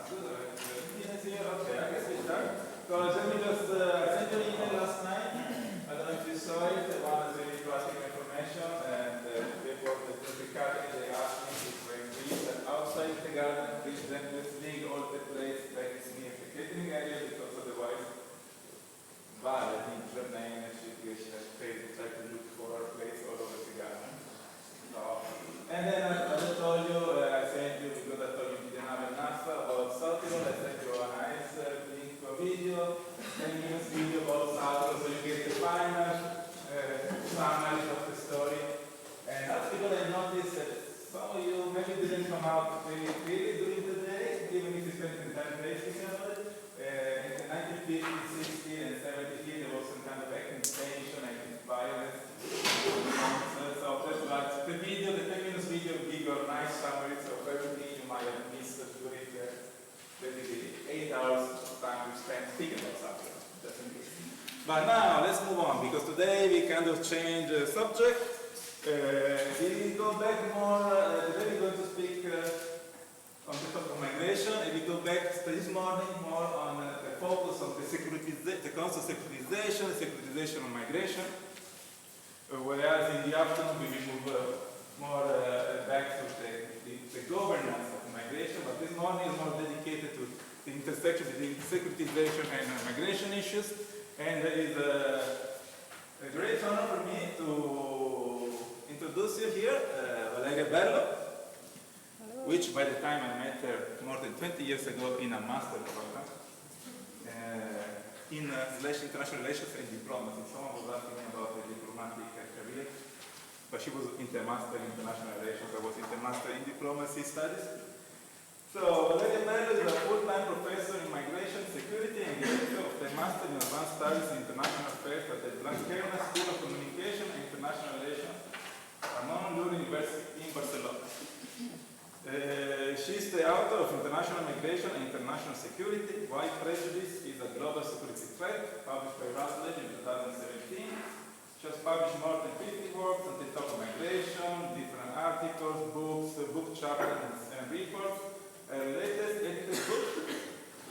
Okay, I guess we start. So let me just, I sent you an email last night. I don't know if you saw it. One is really classic information, and they asked me to bring this outside the garden, which then let's link all the place back to me at the catering area, because otherwise, Valeria, the name, she has paid to try to look for a place all over the garden. So, and then as I told you, I sent you, because I told you we didn't have enough about Saltiro, I sent you a nice link to a video, 10 minutes video about Saltiro, so you get the final summary of the story. And as people have noticed that some of you maybe didn't come out very clearly during the day, even if you spent the time racing about it. In the 1950s, 60s, and 70s, there was some kind of accusation, violence. So that's like the video, the 10 minutes video will give you a nice summary of everything you might have missed during the 8 hours of time we spent speaking about something. That's interesting. But now let's move on, because today we kind of change the subject. We go back more, today we're going to speak on the topic of migration, and we go back this morning more on the focus on the concept of securitization of migration. Whereas in the afternoon we will move more back to the governance of migration, but this morning is more dedicated to the intersection between securitization and migration issues. And it is a great honor for me to introduce you here, Valeria Bello, which by the time I met her more than 20 years ago in a master program in international relations and diplomacy. Someone was asking me about the diplomatic career, but she was intermaster in international relations. I was intermaster in diplomacy studies. So Valeria Bello is a full-time professor in migration security and director of the Master in Advanced Studies in International Affairs at the Bolzano School of Communication and International Relations, Ramón Llull University in Barcelona. She is the author of International Migration and International Security, Why Prejudice is a Global Security Threat, published by Russell in 2017. She has published more than 50 works on the topic of migration, different articles, books, book chapters, and reports. Her latest edited book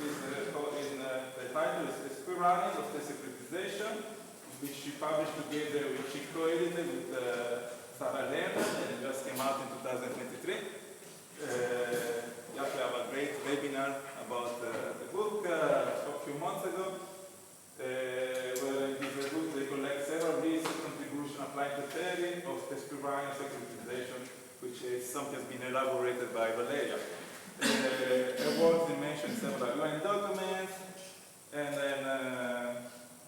is the title is The SECUREU of the Securitization, which she published together, which she co-edited with Sarah Lerner, and just came out in 2023. We actually have a great webinar about the book a few months ago, where in this book they collect several research contributions applying the theory of the SECUREU securitization, which is something that's been elaborated by Valeria. Awards they mentioned several UN documents, and then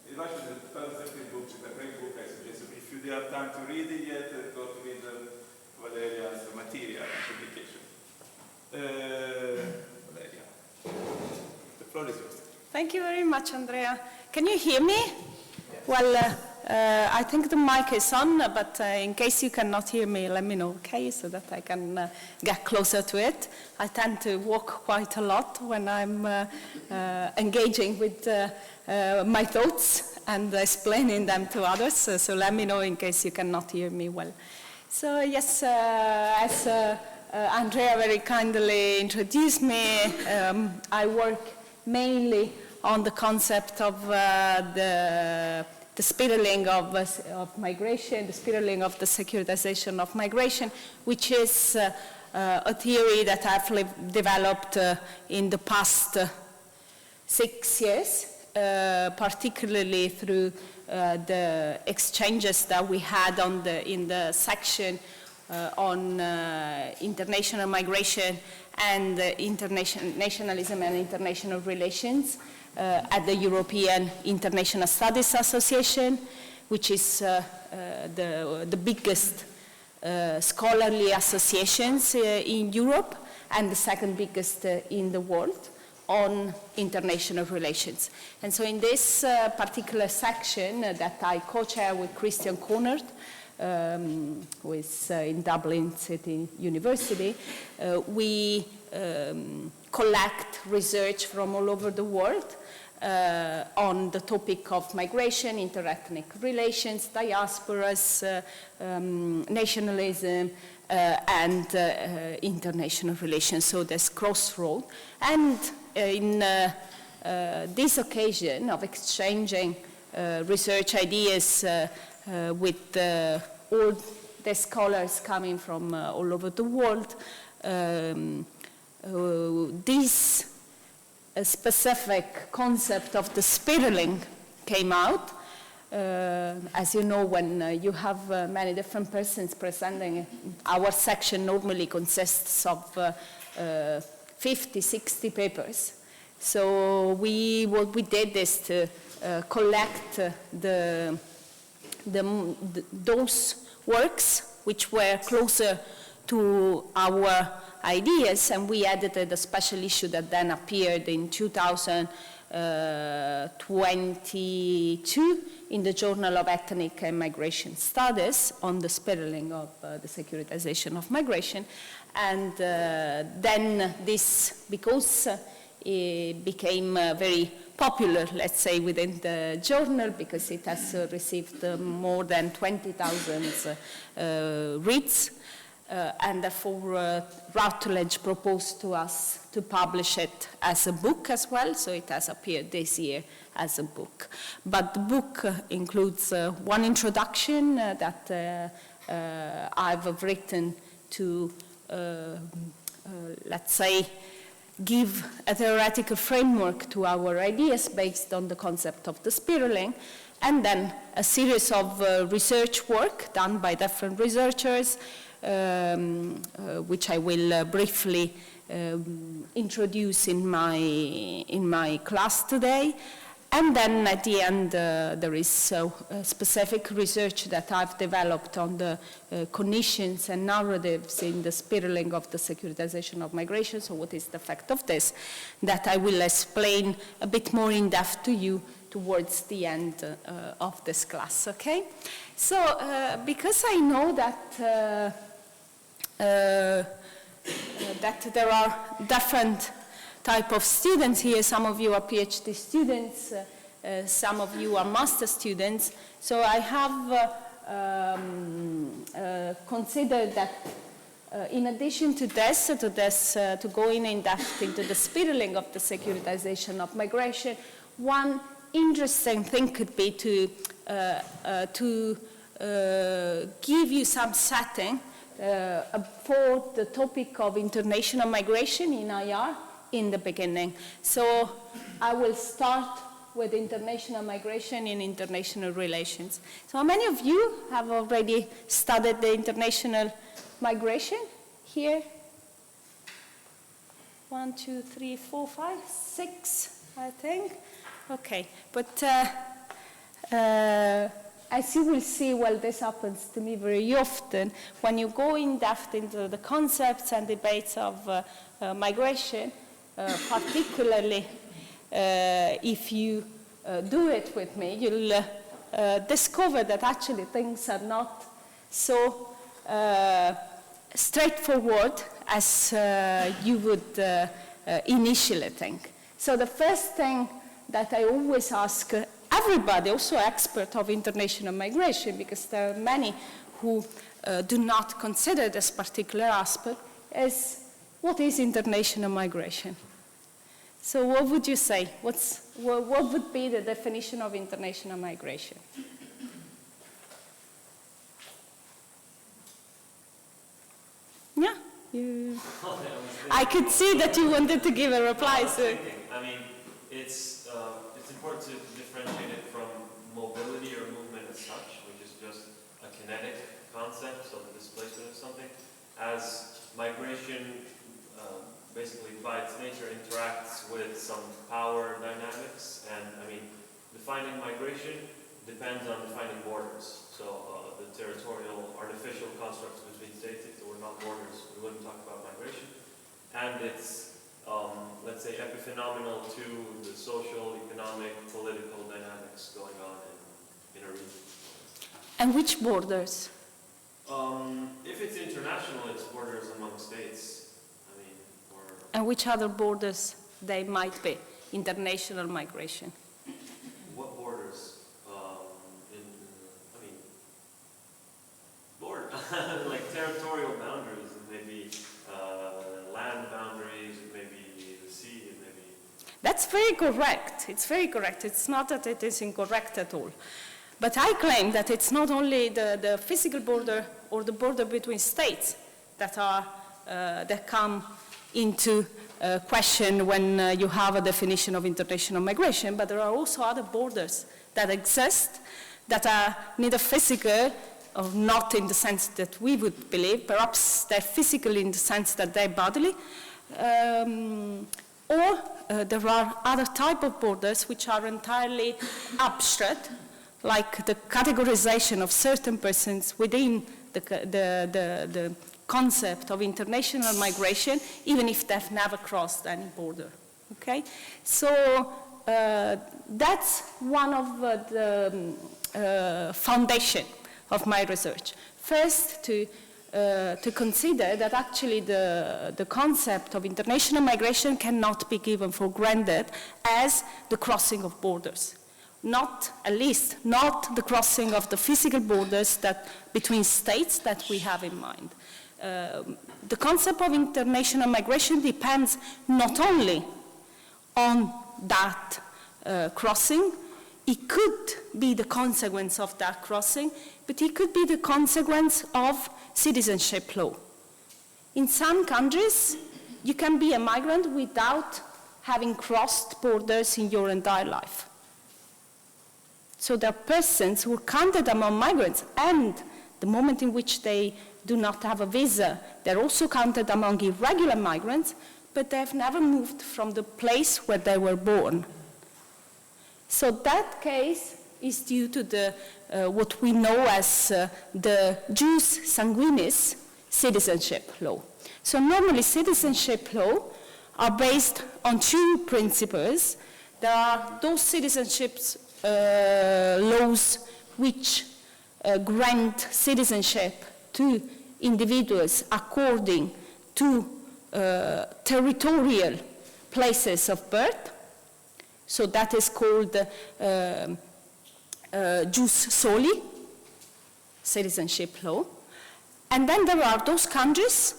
it's actually the 2017 book, it's a great book. I suggest if you have time to read it yet, go to read Valeria's material and publication. Valeria, the floor is yours. Thank you very much, Andrea. Can you hear me? Yes. Well, I think the mic is on, but in case you cannot hear me, let me know, okay, so that I can get closer to it. I tend to walk quite a lot when I'm engaging with my thoughts and explaining them to others, so let me know in case you cannot hear me well. So yes, as Andrea very kindly introduced me, I work mainly on the concept of the spiraling of migration, the spiraling of the securitization of migration, which is a theory that I've developed in the past 6 years, particularly through the exchanges that we had in the section on international migration and nationalism and international relations at the European International Studies Association, which is the biggest scholarly associations in Europe and the second biggest in the world on international relations. And so in this particular section that I co-chair with Christian Conard, who is in Dublin City University, we collect research from all over the world on the topic of migration, interethnic relations, diasporas, nationalism, and international relations, so there's crossroad. And in this occasion of exchanging research ideas with all the scholars coming from all over the world, this specific concept of the spiraling came out. As you know, when you have many different persons presenting, our section normally consists of 50, 60 papers. So what we did is to collect those works which were closer to our ideas, and we edited a special issue that then appeared in 2022 in the Journal of Ethnic and Migration Studies on the spiraling of the securitization of migration. And then this, because it became very popular, let's say, within the journal, because it has received more than 20,000 reads, and therefore Routledge proposed to us to publish it as a book as well, so it has appeared this year as a book. But the book includes one introduction that I've written to, let's say, give a theoretical framework to our ideas based on the concept of the spiraling, and then a series of research work done by different researchers, which I will briefly introduce in my class today. And then at the end, there is specific research that I've developed on the cognitions and narratives in the spiraling of the securitization of migration. So what is the effect of this? That I will explain a bit more in depth to you towards the end of this class, okay? So because I know that that there are different type of students here. Some of you are PhD students, some of you are master students. So I have considered that in addition to this, to going in depth into the spiraling of the securitization of migration, one interesting thing could be to give you some setting for the topic of international migration in IR in the beginning. So I will start with international migration in international relations. So how many of you have already studied the international migration here? 1, 2, 3, 4, 5, 6, I think. Okay, but as you will see, well, this happens to me very often. When you go in depth into the concepts and debates of migration, particularly if you do it with me, you'll discover that actually things are not so straightforward as you would initially think. So the first thing that I always ask everybody, also expert of international migration, because there are many who do not consider this particular aspect, is what is international migration? So what would you say? What would be the definition of international migration? Yeah? I could see that you wanted to give a reply. So. I mean, it's important to differentiate it from mobility or movement as such, which is just a kinetic concept, so the displacement of something, as migration basically by its nature interacts with some power dynamics, and I mean, defining migration depends on defining borders. So the territorial artificial constructs between states, if there were not borders, we wouldn't talk about migration. And it's, let's say, epiphenomenal to the social, economic, political dynamics going on in a region. And which borders? If it's international, it's borders among states. And which other borders they might be? International migration. What borders? Like territorial boundaries. That's very correct. It's very correct. It's not that it is incorrect at all. But I claim that it's not only the physical border or the border between states that come into question when you have a definition of international migration, but there are also other borders that exist that are neither physical or not in the sense that we would believe. Perhaps they're physical in the sense that they're bodily, or there are other type of borders which are entirely abstract, like the categorization of certain persons within the concept of international migration, even if they've never crossed any border, okay? So that's one of the foundation of my research. First, to consider that actually the concept of international migration cannot be given for granted as the crossing of borders. Not, at least, not the crossing of the physical borders that, between states that we have in mind. The concept of international migration depends not only on that crossing, it could be the consequence of that crossing, but it could be the consequence of citizenship law. In some countries, you can be a migrant without having crossed borders in your entire life. So there are persons who are counted among migrants, and the moment in which they do not have a visa, they're also counted among irregular migrants, but they've never moved from the place where they were born. So that case is due to the, what we know as the jus sanguinis citizenship law. So normally citizenship law are based on two principles. There are those citizenships laws which grant citizenship to individuals according to territorial places of birth. So that is called jus soli, citizenship law. And then there are those countries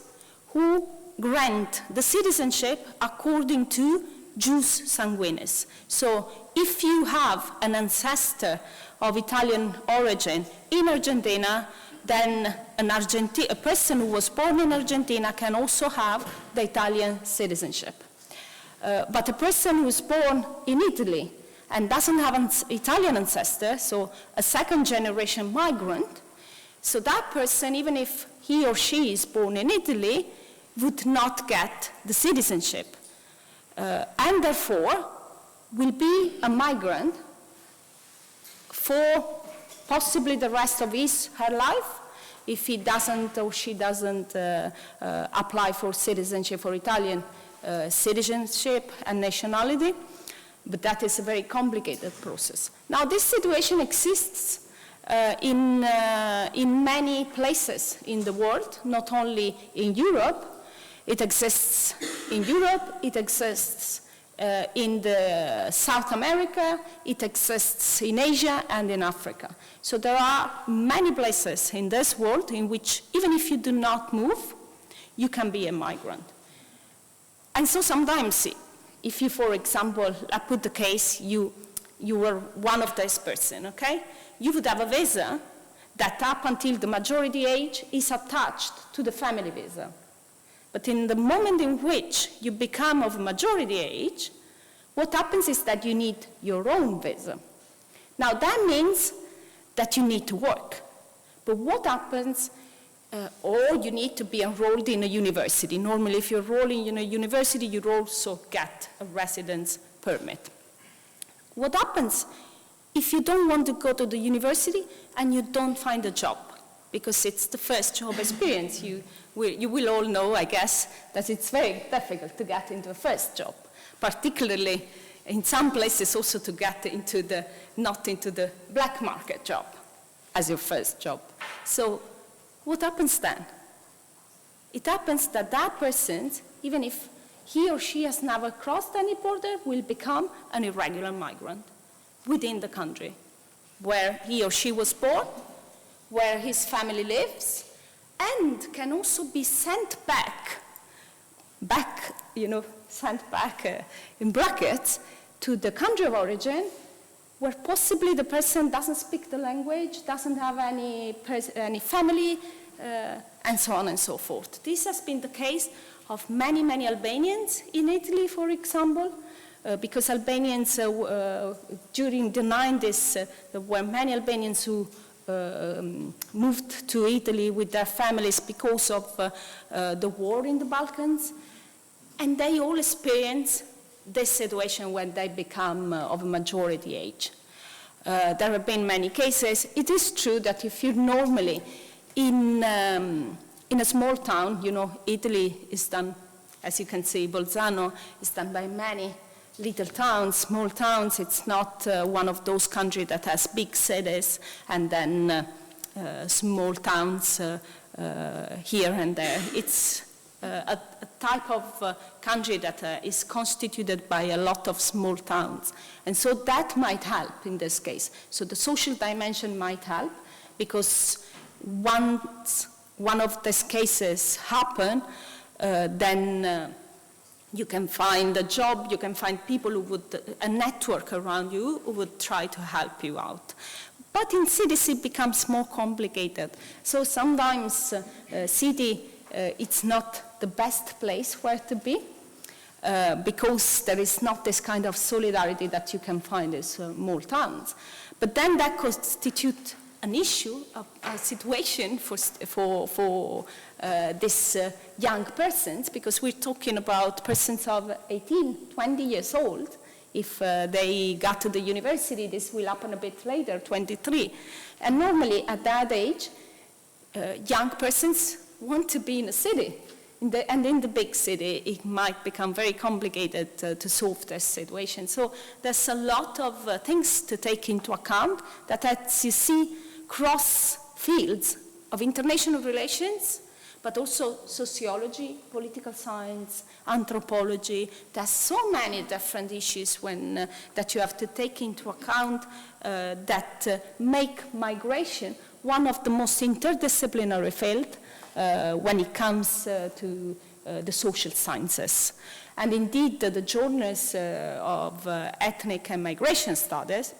who grant the citizenship according to jus sanguinis. So if you have an ancestor of Italian origin in Argentina, then a person who was born in Argentina can also have the Italian citizenship. But a person who is born in Italy and doesn't have an Italian ancestor, so a second-generation migrant, so that person, even if he or she is born in Italy, would not get the citizenship. And therefore will be a migrant for possibly the rest of her life if he doesn't or she doesn't apply for citizenship or Italian citizenship and nationality. But that is a very complicated process. Now this situation exists in many places in the world, not only in Europe. It exists in Europe, it exists in South America, it exists in Asia and in Africa. So there are many places in this world in which, even if you do not move, you can be a migrant. And so sometimes, if you, for example, I put the case, you were one of those person, okay? You would have a visa that up until the majority age is attached to the family visa. But in the moment in which you become of majority age, what happens is that you need your own visa. Now that means that you need to work. But what happens, or you need to be enrolled in a university. Normally if you're enrolling in a university, you also get a residence permit. What happens if you don't want to go to the university and you don't find a job? Because it's the first job experience. You will all know, I guess, that it's very difficult to get into a first job, particularly in some places also to get into not into the black market job as your first job. So what happens then? It happens that that person, even if he or she has never crossed any border, will become an irregular migrant within the country where he or she was born, where his family lives, and can also be sent back, sent back in brackets to the country of origin, where possibly the person doesn't speak the language, doesn't have any family, and so on and so forth. This has been the case of many, many Albanians in Italy, for example, because Albanians, during the 90s, there were many Albanians who moved to Italy with their families because of the war in the Balkans, and they all experience this situation when they become of a majority age. There have been many cases. It is true that if you're normally in a small town, you know, Italy is done, as you can see, Bolzano is done by many little towns, small towns. It's not one of those countries that has big cities and then small towns here and there. It's a type of country that is constituted by a lot of small towns. And so that might help in this case. So the social dimension might help, because once one of these cases happen, then you can find a job, you can find people who would, a network around you who would try to help you out. But in cities it becomes more complicated. So sometimes city, it's not the best place where to be, because there is not this kind of solidarity that you can find in small towns. But then that constitutes an issue, a situation for these young persons, because we're talking about persons of 18, 20 years old. If they got to the university, this will happen a bit later, 23. And normally at that age, young persons want to be in a city. And in the big city, it might become very complicated to solve this situation. So there's a lot of things to take into account that, as you see, cross fields of international relations, but also sociology, political science, anthropology. There's so many different issues that you have to take into account that make migration one of the most interdisciplinary fields when it comes to the social sciences. And indeed, the journals of ethnic and migration studies,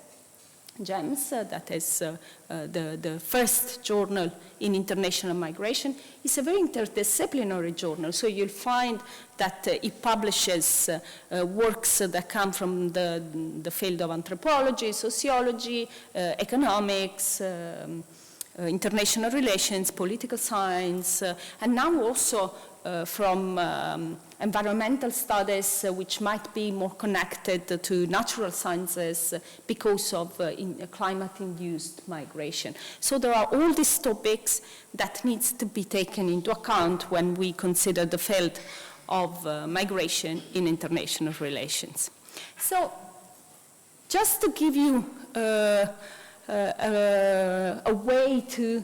GEMS, that is the first journal in international migration, is a very interdisciplinary journal. So you'll find that it publishes works that come from the field of anthropology, sociology, economics, international relations, political science, and now also from environmental studies, which might be more connected to natural sciences because of climate-induced migration. So there are all these topics that needs to be taken into account when we consider the field of migration in international relations. So just to give you a way to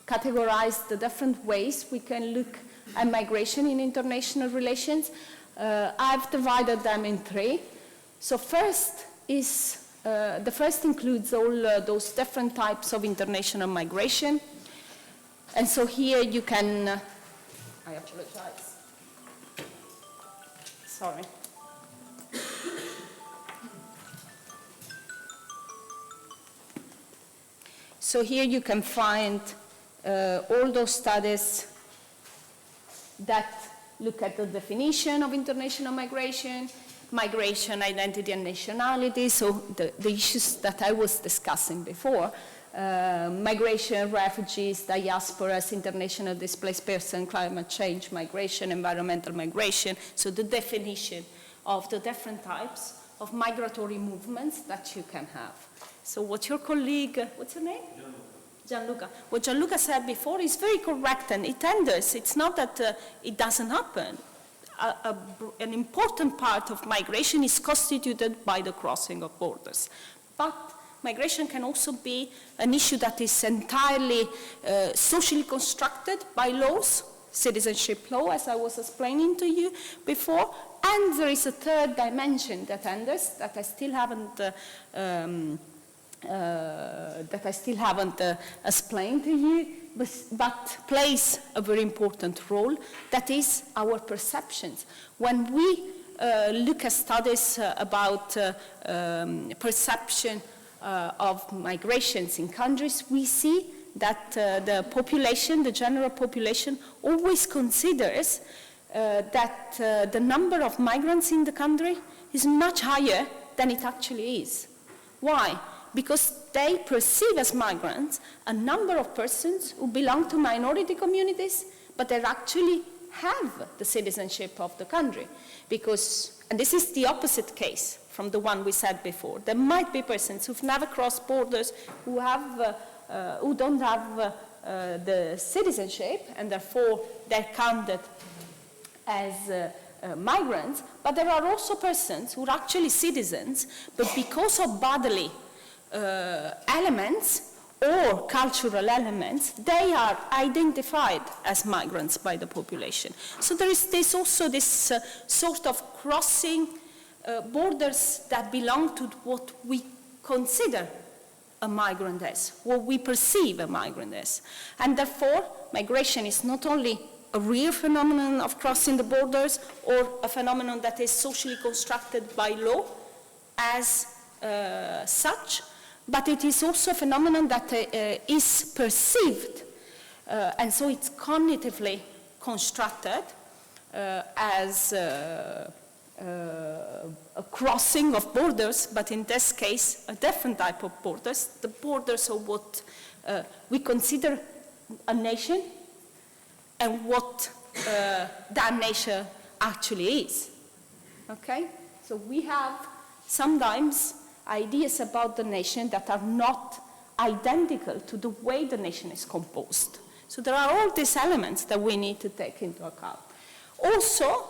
categorize the different ways we can look at migration in international relations, I've divided them in three. So first is, the first includes all those different types of international migration. And so here you can, I apologize. Sorry. So here you can find all those studies that look at the definition of international migration, migration, identity, and nationality, so the issues that I was discussing before, migration, refugees, diasporas, international displaced person, climate change, migration, environmental migration, so the definition of the different types of migratory movements that you can have. So what your colleague, what's your name? Gianluca. What Gianluca said before is very correct, and it enders. It's not that it doesn't happen. An important part of migration is constituted by the crossing of borders. But migration can also be an issue that is entirely socially constructed by laws, citizenship law, as I was explaining to you before. And there is a third dimension that enters, that I still haven't explained to you, but plays a very important role, that is our perceptions. When we look at studies about perception of migrations in countries, we see that the population, the general population, always considers that the number of migrants in the country is much higher than it actually is. Why? Because they perceive as migrants a number of persons who belong to minority communities, but they actually have the citizenship of the country. Because, and this is the opposite case from the one we said before, there might be persons who've never crossed borders, who don't have the citizenship, and therefore they're counted as migrants, but there are also persons who are actually citizens, but because of bodily elements or cultural elements, they are identified as migrants by the population. So there's also this sort of crossing borders that belong to what we consider a migrant as, what we perceive a migrant as. And therefore, migration is not only a real phenomenon of crossing the borders or a phenomenon that is socially constructed by law as such, but it is also a phenomenon that is perceived, and so it's cognitively constructed as a crossing of borders, but in this case, a different type of borders, the borders of what we consider a nation and what that nation actually is. Okay? So we have sometimes ideas about the nation that are not identical to the way the nation is composed. So there are all these elements that we need to take into account. Also,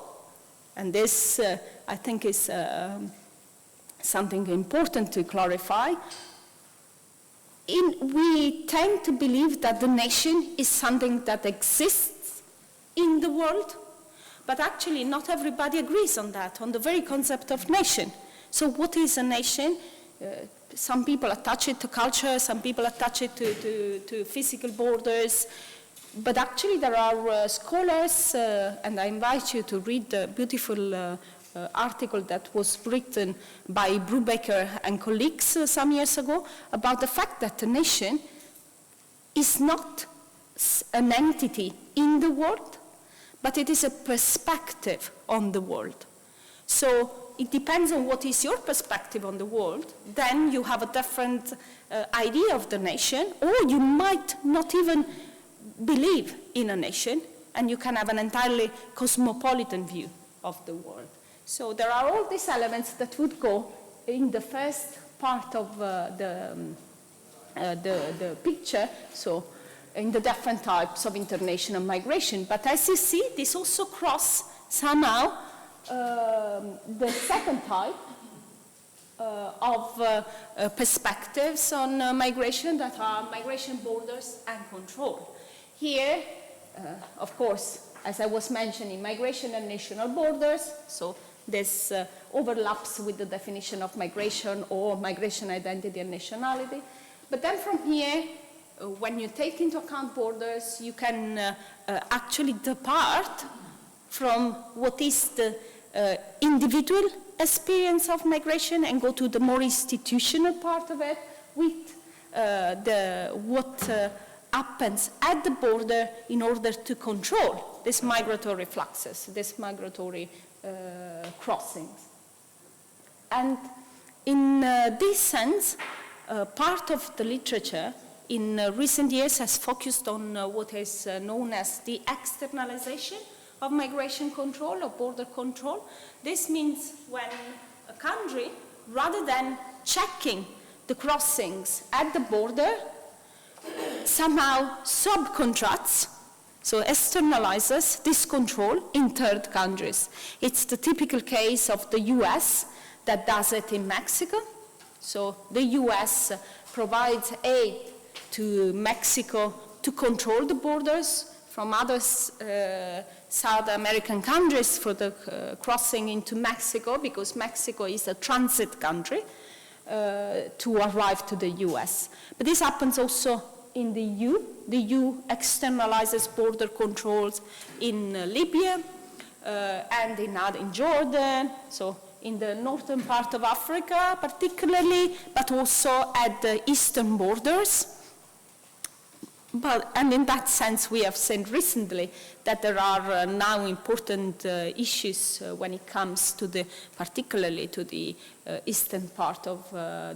and this I think is something important to clarify, we tend to believe that the nation is something that exists in the world, but actually not everybody agrees on that, on the very concept of nation. So what is a nation? Some people attach it to culture, some people attach it to physical borders, but actually there are scholars, and I invite you to read the beautiful article that was written by Brubaker and colleagues some years ago about the fact that a nation is not an entity in the world, but it is a perspective on the world. So it depends on what is your perspective on the world, then you have a different idea of the nation, or you might not even believe in a nation, and you can have an entirely cosmopolitan view of the world. So there are all these elements that would go in the first part of the picture, so in the different types of international migration. But as you see, this also cross somehow the second type of perspectives on migration, that are migration borders and control. Here, of course, as I was mentioning, migration and national borders, so this overlaps with the definition of migration or migration identity and nationality. But then from here, when you take into account borders, you can actually depart from what is the individual experience of migration and go to the more institutional part of it with what happens at the border in order to control these migratory fluxes, these migratory crossings. And in this sense, part of the literature in recent years has focused on what is known as the externalization of migration control or border control. This means when a country, rather than checking the crossings at the border, somehow subcontracts, so externalizes this control in third countries. It's the typical case of the US that does it in Mexico. So the US provides aid to Mexico to control the borders from other South American countries for the crossing into Mexico, because Mexico is a transit country to arrive to the US. But this happens also in the EU. The EU externalizes border controls in Libya and in Jordan, so in the northern part of Africa particularly, but also at the eastern borders. And in that sense, we have seen recently that there are now important issues when it comes to particularly to the eastern part of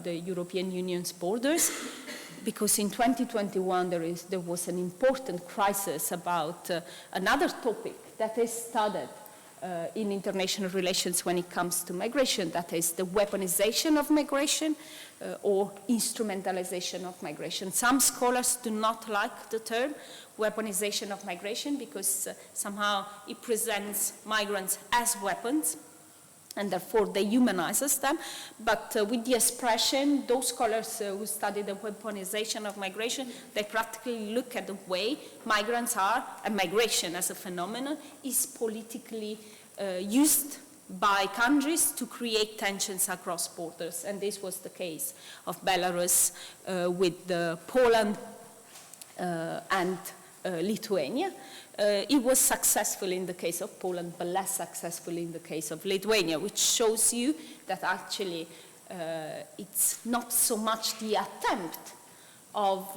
the European Union's borders, because in 2021 there was an important crisis about another topic that is studied in international relations when it comes to migration, that is the weaponization of migration or instrumentalization of migration. Some scholars do not like the term weaponization of migration because somehow it presents migrants as weapons and therefore dehumanizes them. But with the expression, those scholars who study the weaponization of migration, they practically look at the way migrants are, and migration as a phenomenon is politically used by countries to create tensions across borders. And this was the case of Belarus with Poland and Lithuania. It was successful in the case of Poland, but less successful in the case of Lithuania, which shows you that actually it's not so much the attempt of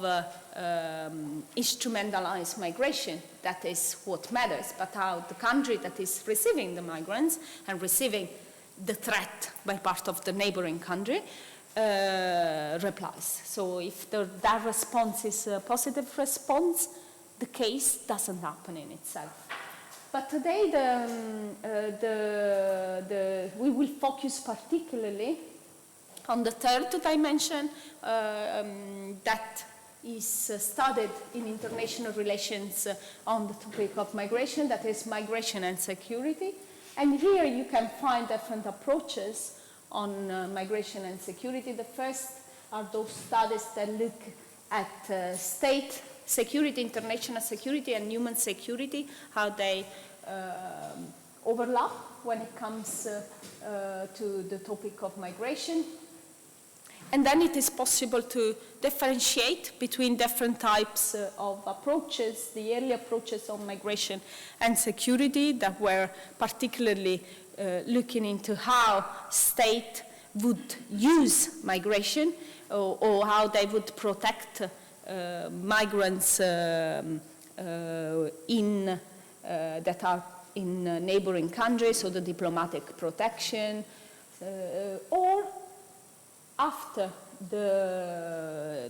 instrumentalized migration that is what matters, but how the country that is receiving the migrants and receiving the threat by part of the neighboring country replies. So if that response is a positive response, the case doesn't happen in itself. But today we will focus particularly on the third dimension that is studied in international relations on the topic of migration, that is migration and security. And here you can find different approaches on migration and security. The first are those studies that look at state security, international security, and human security, how they overlap when it comes to the topic of migration. And then it is possible to differentiate between different types of approaches, the early approaches on migration and security that were particularly looking into how state would use migration or how they would protect migrants that are in neighboring countries, so the diplomatic protection, or after the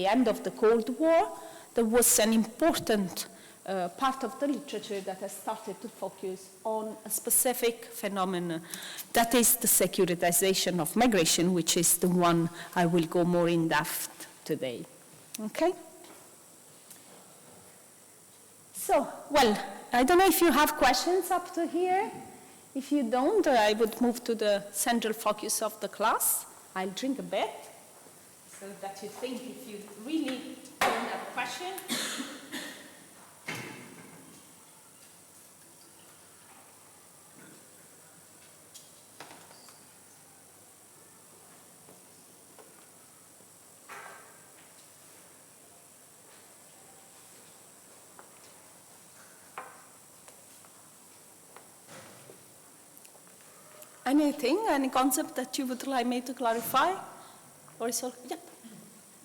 end of the Cold War, there was an important part of the literature that has started to focus on a specific phenomenon, that is the securitization of migration, which is the one I will go more in depth today. Okay? So, well, I don't know if you have questions up to here. If you don't, I would move to the central focus of the class. I'll drink a bit so that you think if you really don't have a question. Anything, any concept that you would like me to clarify? Or is all, yeah.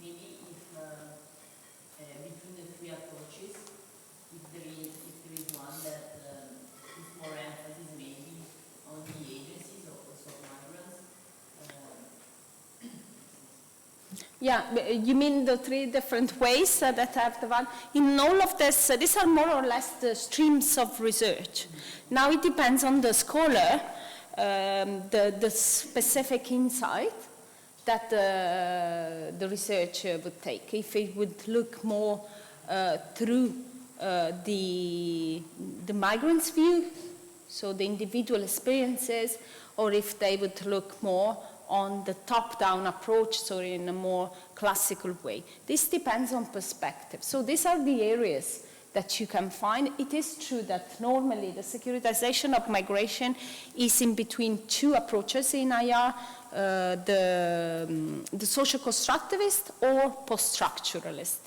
Maybe if between the three approaches, if there is one that is more emphasis maybe on the agencies or also migrants. Yeah, you mean the three different ways that have the one? In all of this, these are more or less the streams of research. Now it depends on the scholar. The specific insight that the research would take. If it would look more through the migrant's view, so the individual experiences, or if they would look more on the top-down approach, so in a more classical way. This depends on perspective. So these are the areas that you can find. It is true that normally the securitization of migration is in between two approaches in IR, the social constructivist or post-structuralist.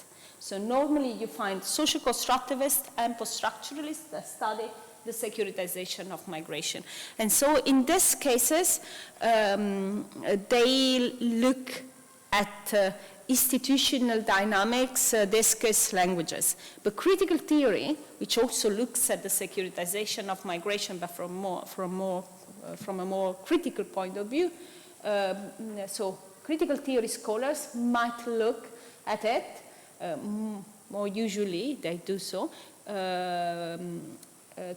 So normally you find social constructivists and post-structuralists that study the securitization of migration. And so in these cases, they look at institutional dynamics, discuss languages. But critical theory, which also looks at the securitization of migration, but from a more critical point of view, so critical theory scholars might look at it, more usually they do so,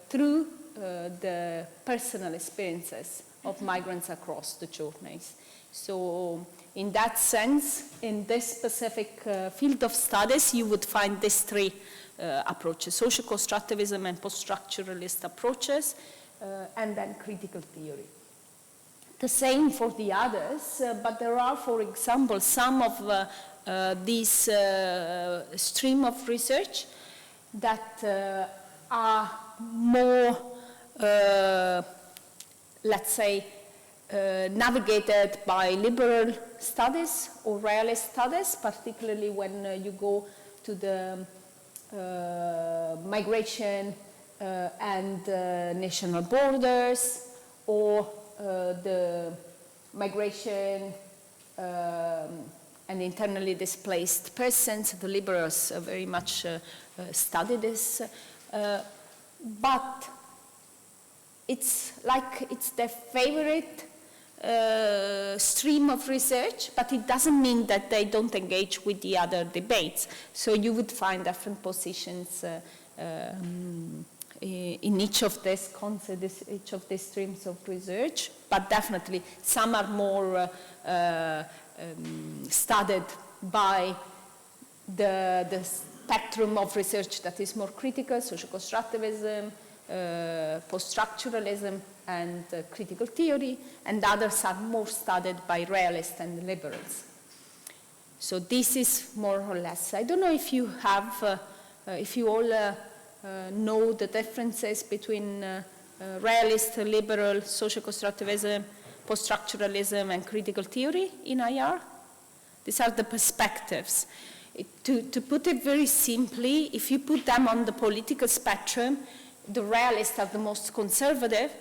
through the personal experiences of migrants across the journeys. So in that sense, in this specific field of studies, you would find these three approaches: social constructivism and post-structuralist approaches, and then critical theory. The same for the others, but there are, for example, some of these stream of research that are more, let's say, navigated by liberal studies or realist studies, particularly when you go to the migration and national borders, or the migration and internally displaced persons. The liberals very much study this, but it's like it's their favorite stream of research, but it doesn't mean that they don't engage with the other debates. So you would find different positions in each of these concepts, each of these streams of research, but definitely some are more studied by the spectrum of research that is more critical: social constructivism, post-structuralism, and critical theory, and others are more studied by realists and liberals. So this is more or less. I don't know if you have, if you all know the differences between realist, liberal, social constructivism, post-structuralism, and critical theory in IR. These are the perspectives. To put it very simply, if you put them on the political spectrum, the realists are the most conservative.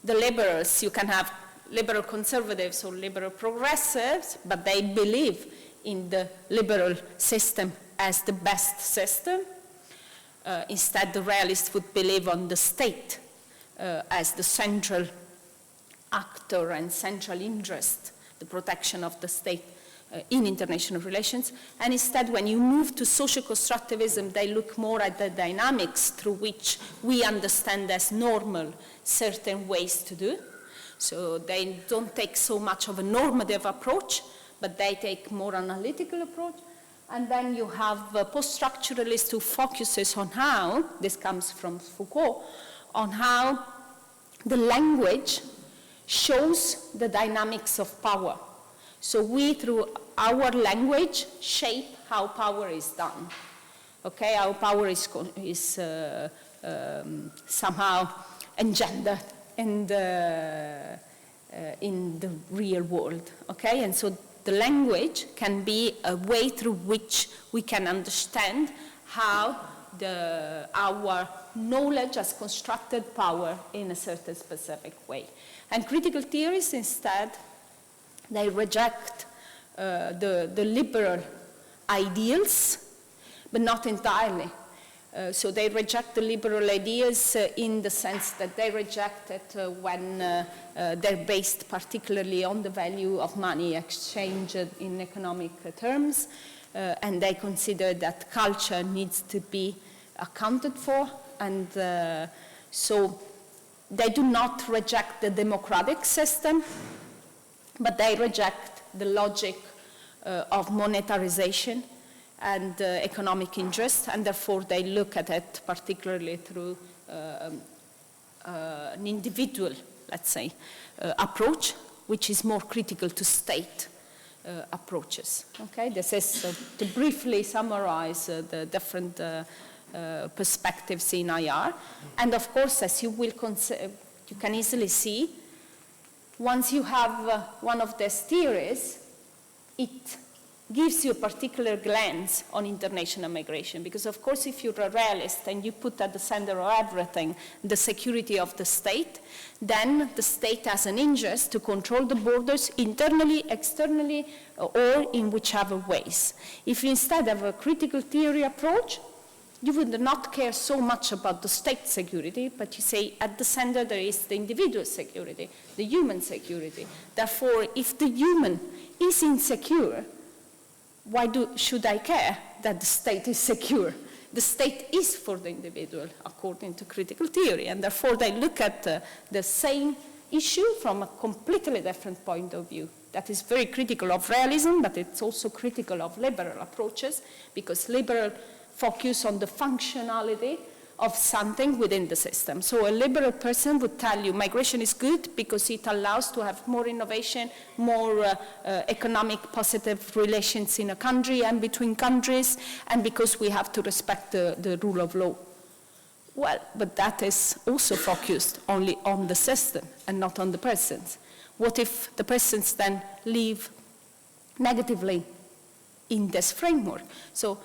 The liberals, you can have liberal conservatives or liberal progressives, but they believe in the liberal system as the best system. Instead, the realists would believe on the state as the central actor and central interest, the protection of the state in international relations. And instead, when you move to social constructivism, they look more at the dynamics through which we understand as normal certain ways to do. So they don't take so much of a normative approach, but they take more analytical approach. And then you have a post-structuralist who focuses on how, this comes from Foucault, on how the language shows the dynamics of power. So we, through our language, shape how power is done. Okay, how power is somehow engendered in the real world. Okay, and so the language can be a way through which we can understand how our knowledge has constructed power in a certain specific way. And critical theorists, instead, they reject the liberal ideals, but not entirely. So they reject the liberal ideas in the sense that they reject it when they're based particularly on the value of money exchanged in economic terms, and they consider that culture needs to be accounted for, and so they do not reject the democratic system, but they reject the logic of monetarization and economic interest, and therefore they look at it particularly through an individual, let's say, approach, which is more critical to state approaches. Okay, this is to briefly summarize the different perspectives in IR. And of course, as you will you can easily see, once you have one of these theories, it gives you a particular glance on international migration. Because of course, if you're a realist and you put at the center of everything the security of the state, then the state has an interest to control the borders internally, externally, or in whichever ways. If you instead have a critical theory approach, you would not care so much about the state security, but you say at the center there is the individual security, the human security. Therefore, if the human is insecure, why should I care that the state is secure? The state is for the individual, according to critical theory, and therefore they look at the same issue from a completely different point of view. That is very critical of realism, but it's also critical of liberal approaches, because liberal focus on the functionality of something within the system. So a liberal person would tell you migration is good because it allows to have more innovation, more economic positive relations in a country and between countries, and because we have to respect the rule of law. Well, but that is also focused only on the system and not on the persons. What if the persons then live negatively in this framework? So,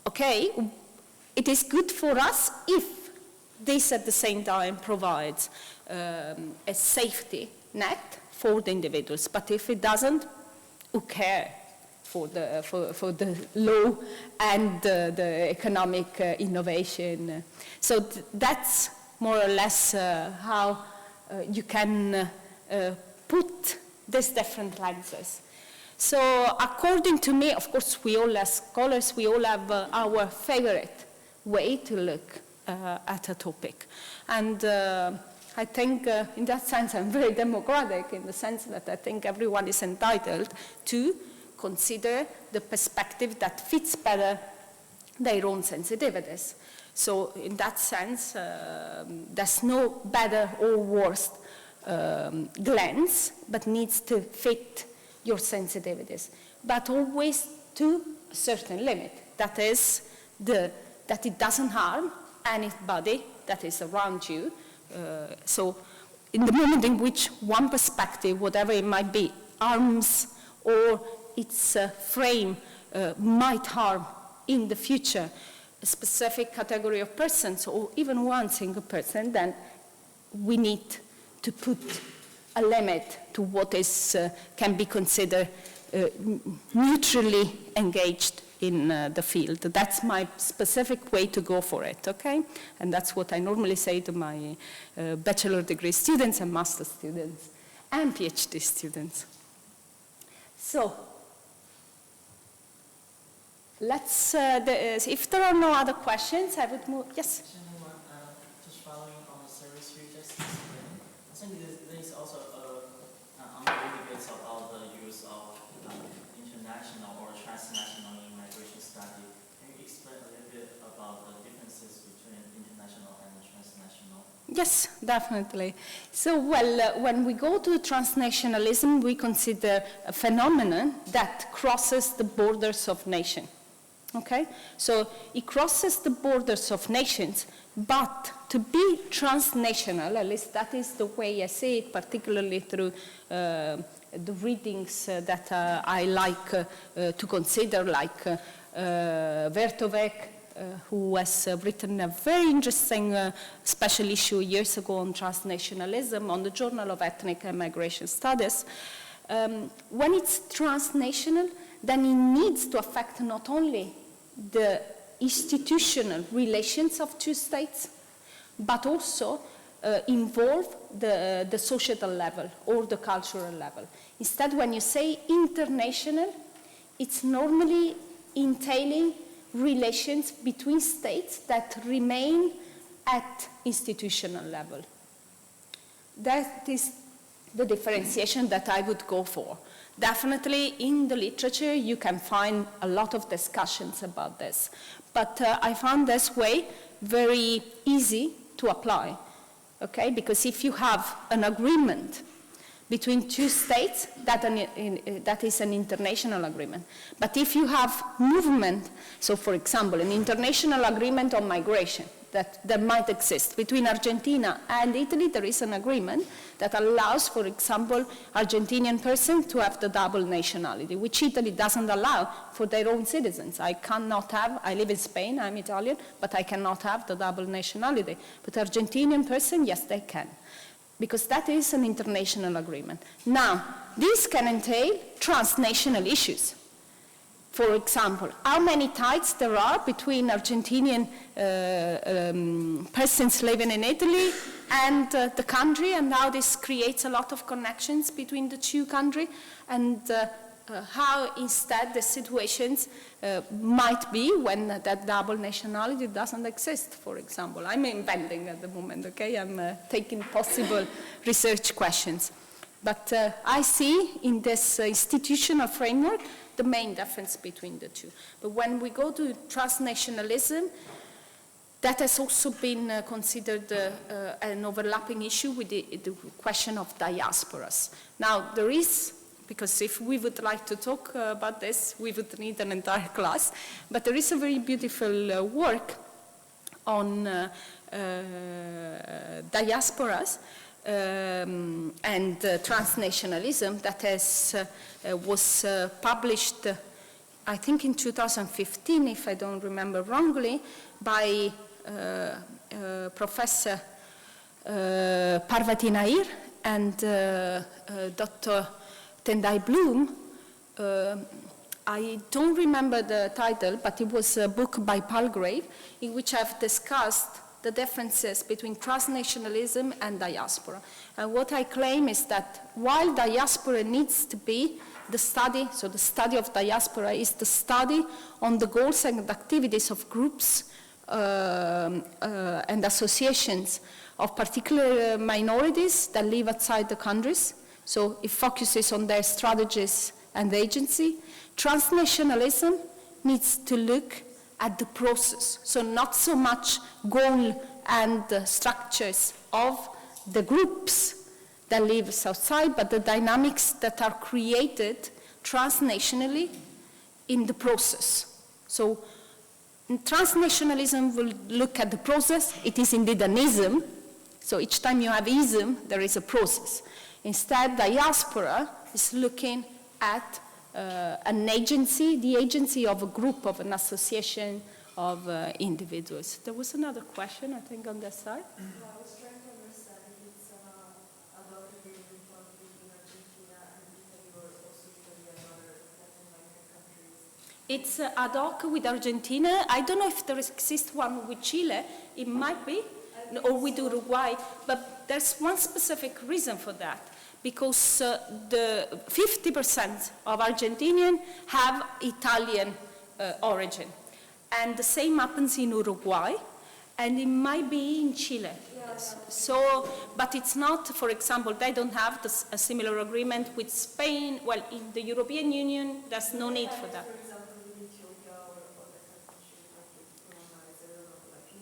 okay, it is good for us if this at the same time provides a safety net for the individuals. But if it doesn't, who cares for the law and the economic innovation? So that's more or less how you can put these different lenses. So according to me, of course, we all as scholars, we all have our favorite way to look at a topic. And I think in that sense, I'm very democratic in the sense that I think everyone is entitled to consider the perspective that fits better their own sensitivities. So in that sense, there's no better or worse glance, but needs to fit your sensitivities, but always to a certain limit. That is, that it doesn't harm anybody that is around you. So in the moment in which one perspective, whatever it might be, harms or its frame might harm in the future a specific category of persons or even one single person, then we need to put a limit to what is, can be considered neutrally engaged in the field. That's my specific way to go for it, okay? And that's what I normally say to my bachelor degree students and master students and PhD students. So, let's, if there are no other questions, I would move, yes? Just following on the service you just explained, I think there is also ongoing debates about the use of international or transnational immigration study. Can you explain a little bit about the differences between international and transnational? Yes, definitely. So, well, when we go to transnationalism, we consider a phenomenon that crosses the borders of nations. Okay? So it crosses the borders of nations, but to be transnational, at least that is the way I see it, particularly through the readings that I like to consider, like Vertovec, who has written a very interesting special issue years ago on transnationalism on the Journal of Ethnic and Migration Studies. When it's transnational, then it needs to affect not only the institutional relations of two states, but also involve the societal level or the cultural level. Instead, when you say international, it's normally entailing relations between states that remain at institutional level. That is the differentiation that I would go for. Definitely in the literature you can find a lot of discussions about this, but I found this way very easy to apply, okay? Because if you have an agreement between two states, that is an international agreement. But if you have movement, so for example, an international agreement on migration, that might exist. Between Argentina and Italy, there is an agreement that allows, for example, Argentinian persons to have the double nationality, which Italy doesn't allow for their own citizens. I live in Spain, I'm Italian, but I cannot have the double nationality. But Argentinian person, yes, they can, because that is an international agreement. Now, this can entail transnational issues. For example, how many ties there are between Argentinian persons living in Italy and the country, and how this creates a lot of connections between the two countries, and how instead the situations might be when that double nationality doesn't exist, for example. I'm inventing at the moment, okay? I'm taking possible research questions. But I see in this institutional framework the main difference between the two. But when we go to transnationalism, that has also been considered an overlapping issue with the question of diasporas. Now, there is, because if we would like to talk about this, we would need an entire class, but there is a very beautiful work on diasporas and transnationalism that was published, I think in 2015, if I don't remember wrongly, by Professor Parvati Nair and Dr. Tendai Bloom. I don't remember the title, but it was a book by Palgrave in which I've discussed the differences between transnationalism and diaspora. And what I claim is that while diaspora needs to be the study, so the study of diaspora is the study on the goals and activities of groups and associations of particular minorities that live outside the countries. So it focuses on their strategies and agency. Transnationalism needs to look at the process, so not so much goal and structures of the groups that live outside, but the dynamics that are created transnationally in the process. So transnationalism will look at the process. It is indeed an ism. So each time you have ism, there is a process. Instead, diaspora is looking at an agency, the agency of a group, of an association of individuals. There was another question, I think, on that side. I was trying to understand if it's ad hoc agreement between Argentina and Italy, or also Italy and other Latin American countries. It's ad hoc with Argentina. I don't know if there exists one with Chile. It might be, or with Uruguay. But there's one specific reason for that. Because the 50% of Argentinians have Italian origin. And the same happens in Uruguay, and it might be in Chile. Yes. So, but it's not, for example, they don't have a similar agreement with Spain. Well, in the European Union, there's no need for that. For example, in Ethiopia or other countries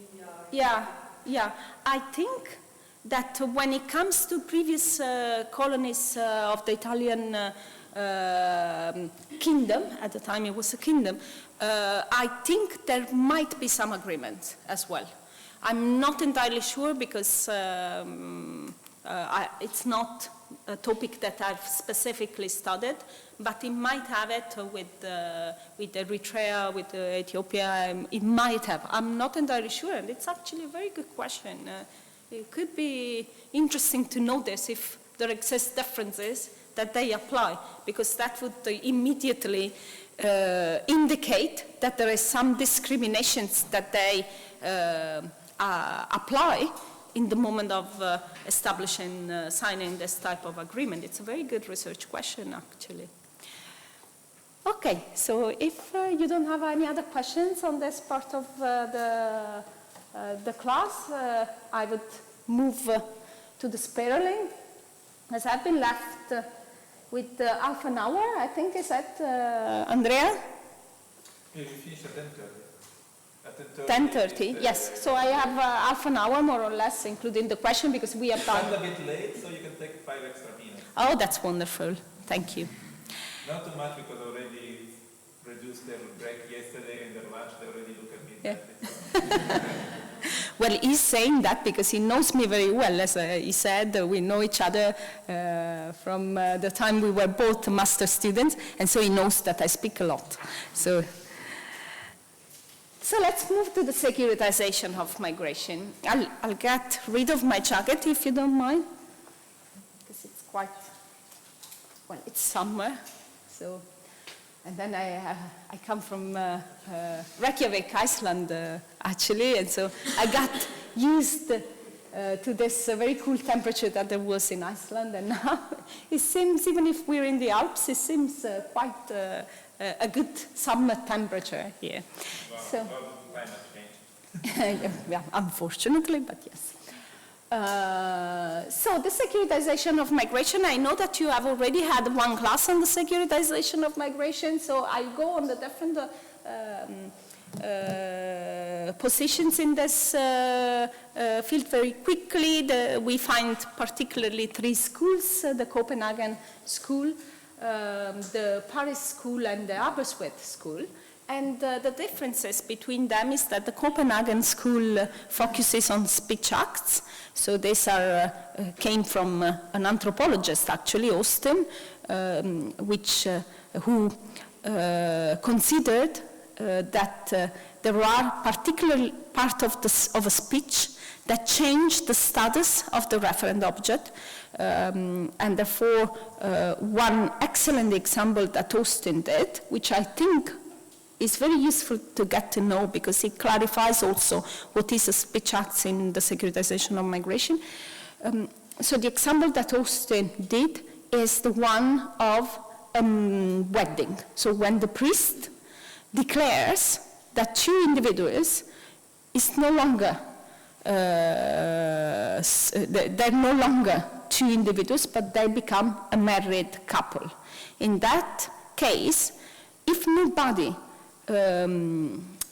like Libya. Yeah. I think that when it comes to previous colonies of the Italian kingdom, at the time it was a kingdom, I think there might be some agreement as well. I'm not entirely sure because it's not a topic that I've specifically studied, but it might have it with Eritrea, with Ethiopia. It might have. I'm not entirely sure, and it's actually a very good question. It could be interesting to notice if there exist differences that they apply, because that would immediately indicate that there is some discriminations that they apply in the moment of establishing, signing this type of agreement. It's a very good research question, actually. Okay, so if you don't have any other questions on this part of the class, I would move to the spiraling, as I've been left with half an hour, I think. Is that Andrea? Yeah, we finish at 10:30. At 10:30, yes. So I have half an hour, more or less, including the question, because we have I'm time. a bit late, so you can take 5 extra minutes. Oh, that's wonderful. Thank you. Not too much, because I already reduced their break yesterday and their lunch. They already look at me. Yeah. Well, he's saying that because he knows me very well. As he said, we know each other from the time we were both master students, and so he knows that I speak a lot. So let's move to the securitization of migration. I'll get rid of my jacket if you don't mind, because it's quite, well, it's summer, so. And then I come from Reykjavik, Iceland, actually, and so I got used to this very cool temperature that there was in Iceland, and now it seems, even if we're in the Alps, it seems quite a good summer temperature here. Well, so, climate change. yeah, unfortunately, but yes. So the securitization of migration, I know that you have already had one class on the securitization of migration, so I'll go on the different positions in this field very quickly. We find particularly 3 schools, the Copenhagen School, the Paris School, and the Aberystwyth School. And the differences between them is that the Copenhagen School focuses on speech acts. So these came from an anthropologist, actually, Austin, who considered that there are particular part of a speech that change the status of the referent object. And therefore, one excellent example that Austin did, which I think is very useful to get to know because it clarifies also what is a speech act in the securitization of migration. So the example that Austin did is the one of wedding. So when the priest declares that 2 individuals is no longer, they're no longer 2 individuals, but they become a married couple. In that case, if nobody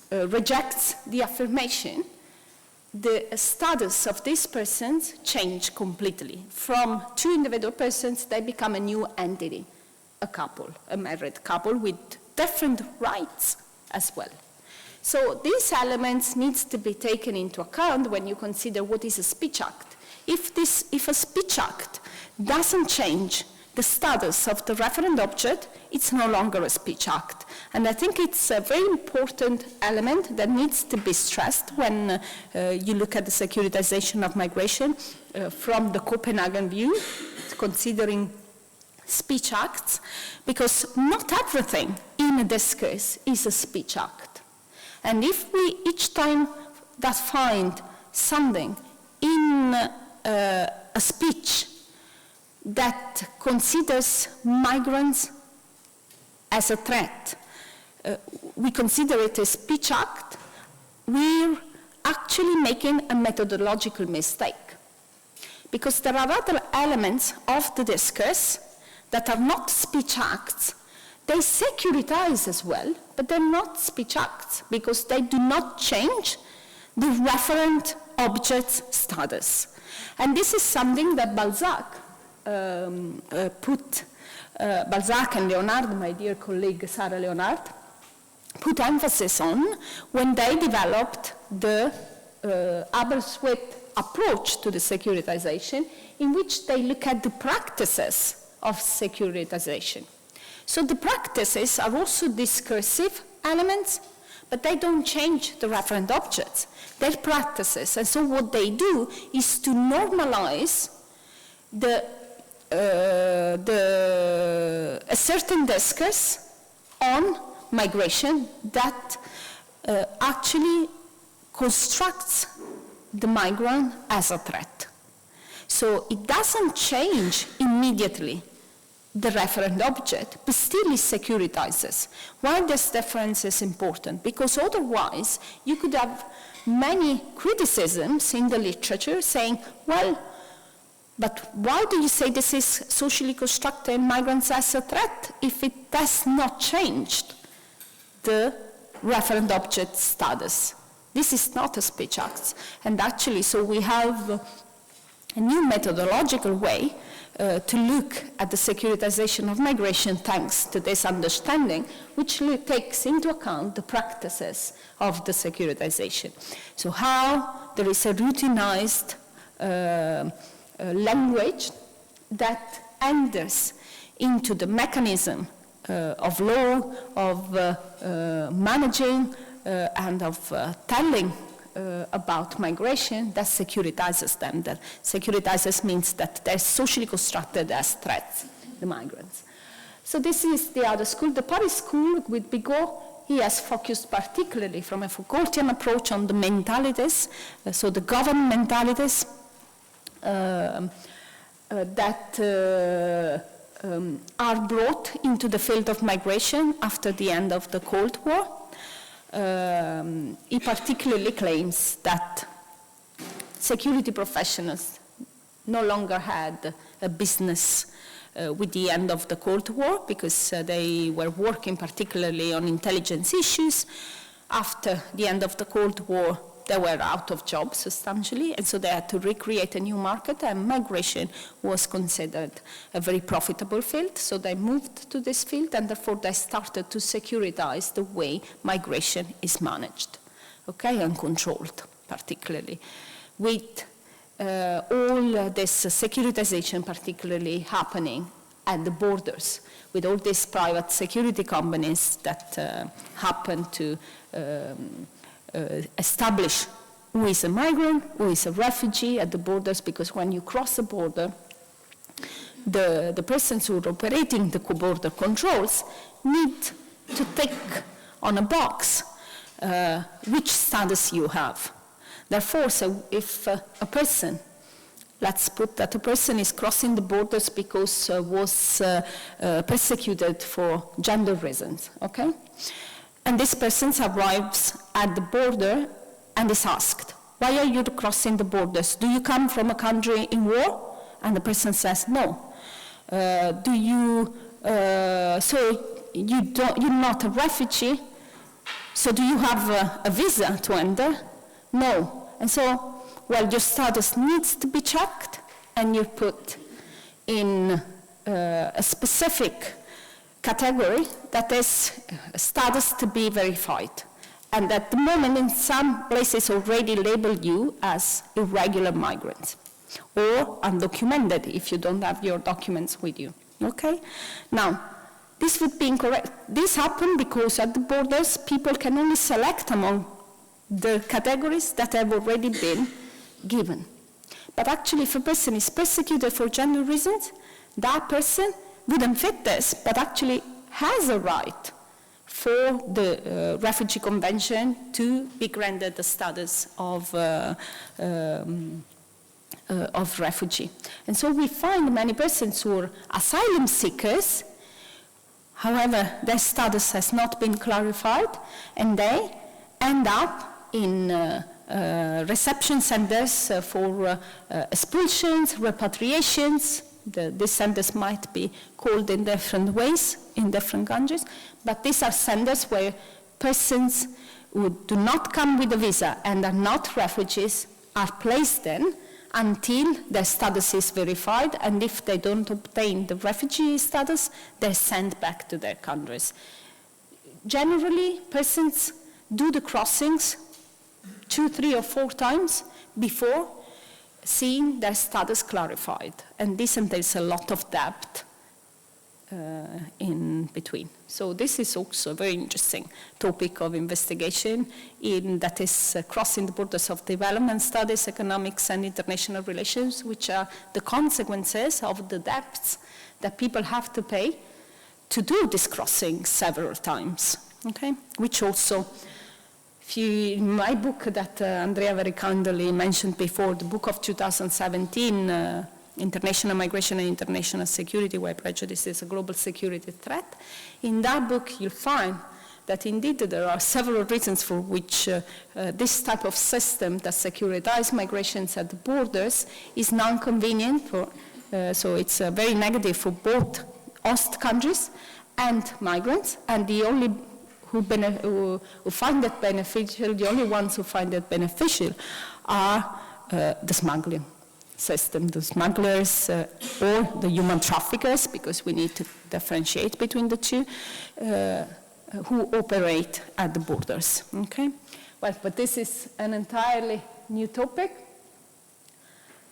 rejects the affirmation, the status of these persons change completely. From 2 individual persons, they become a new entity, a couple, a married couple with different rights as well. So these elements need to be taken into account when you consider what is a speech act. If a speech act doesn't change the status of the referent object, it's no longer a speech act. And I think it's a very important element that needs to be stressed when you look at the securitization of migration from the Copenhagen view, considering speech acts, because not everything in a discourse is a speech act. And if we each time that find something in a speech that considers migrants as a threat, we consider it a speech act, we're actually making a methodological mistake. Because there are other elements of the discourse that are not speech acts. They securitize as well, but they're not speech acts because they do not change the referent object's status. And this is something that Balzac Balzac and Leonard, my dear colleague Sarah Leonard, put emphasis on when they developed the Aberystwyth approach to the securitization, in which they look at the practices of securitization. So the practices are also discursive elements, but they don't change the referent objects. They're practices, and so what they do is to normalize a certain discourse on migration that actually constructs the migrant as a threat. So it doesn't change immediately the referent object, but still it securitizes. Why this difference is important? Because otherwise you could have many criticisms in the literature saying, well, but why do you say this is socially constructed migrants as a threat if it has not changed the referent object status? This is not a speech act. And actually, so we have a new methodological way to look at the securitization of migration thanks to this understanding, which takes into account the practices of the securitization. So how there is a routinized language that enters into the mechanism of law, of managing and of telling about migration that securitizes them. That securitizes means that they're socially constructed as threats, the migrants. So this is the other school. The Paris school with Bigot, he has focused particularly from a Foucaultian approach on the mentalities, so the governed mentalities that are brought into the field of migration after the end of the Cold War. He particularly claims that security professionals no longer had a business with the end of the Cold War because they were working particularly on intelligence issues. After the end of the Cold War, they were out of jobs substantially, and so they had to recreate a new market, and migration was considered a very profitable field. So they moved to this field, and therefore they started to securitize the way migration is managed, okay, and controlled, particularly, with all this securitization particularly happening at the borders, with all these private security companies that happen to establish who is a migrant, who is a refugee at the borders, because when you cross the border, the persons who are operating the border controls need to tick on a box which status you have. Therefore, so if a person, let's put that a person is crossing the borders because was persecuted for gender reasons, okay? And this person arrives at the border and is asked, why are you crossing the borders? Do you come from a country in war? And the person says, no. So you're not a refugee, so do you have a visa to enter? No. And so, well, your status needs to be checked, and you're put in a specific category that is status to be verified. And at the moment, in some places already label you as irregular migrants or undocumented if you don't have your documents with you, okay? Now, this would be incorrect. This happened because at the borders, people can only select among the categories that have already been given. But actually, if a person is persecuted for gender reasons, that person wouldn't fit this, but actually has a right for the Refugee Convention to be granted the status of refugee. And so we find many persons who are asylum seekers, however, their status has not been clarified, and they end up in reception centers for expulsions, repatriations. These centers might be called in different ways in different countries, but these are centers where persons who do not come with a visa and are not refugees are placed in until their status is verified, and if they don't obtain the refugee status, they're sent back to their countries. Generally, persons do the crossings 2, 3, or 4 times before seeing their status clarified, and this entails a lot of debt in between. So this is also a very interesting topic of investigation that is crossing the borders of development studies, economics, and international relations, which are the consequences of the debts that people have to pay to do this crossing several times, okay? Which also, in my book that Andrea very kindly mentioned before, the book of 2017, International Migration and International Security, Why Prejudice is a Global Security Threat. In that book, you'll find that indeed there are several reasons for which this type of system that securitizes migrations at the borders is non-convenient, so it's very negative for both host countries and migrants, and the only who find it beneficial, the only ones who find it beneficial are the smuggling. system, the smugglers or the human traffickers, because we need to differentiate between the two, who operate at the borders, okay? Well, but this is an entirely new topic.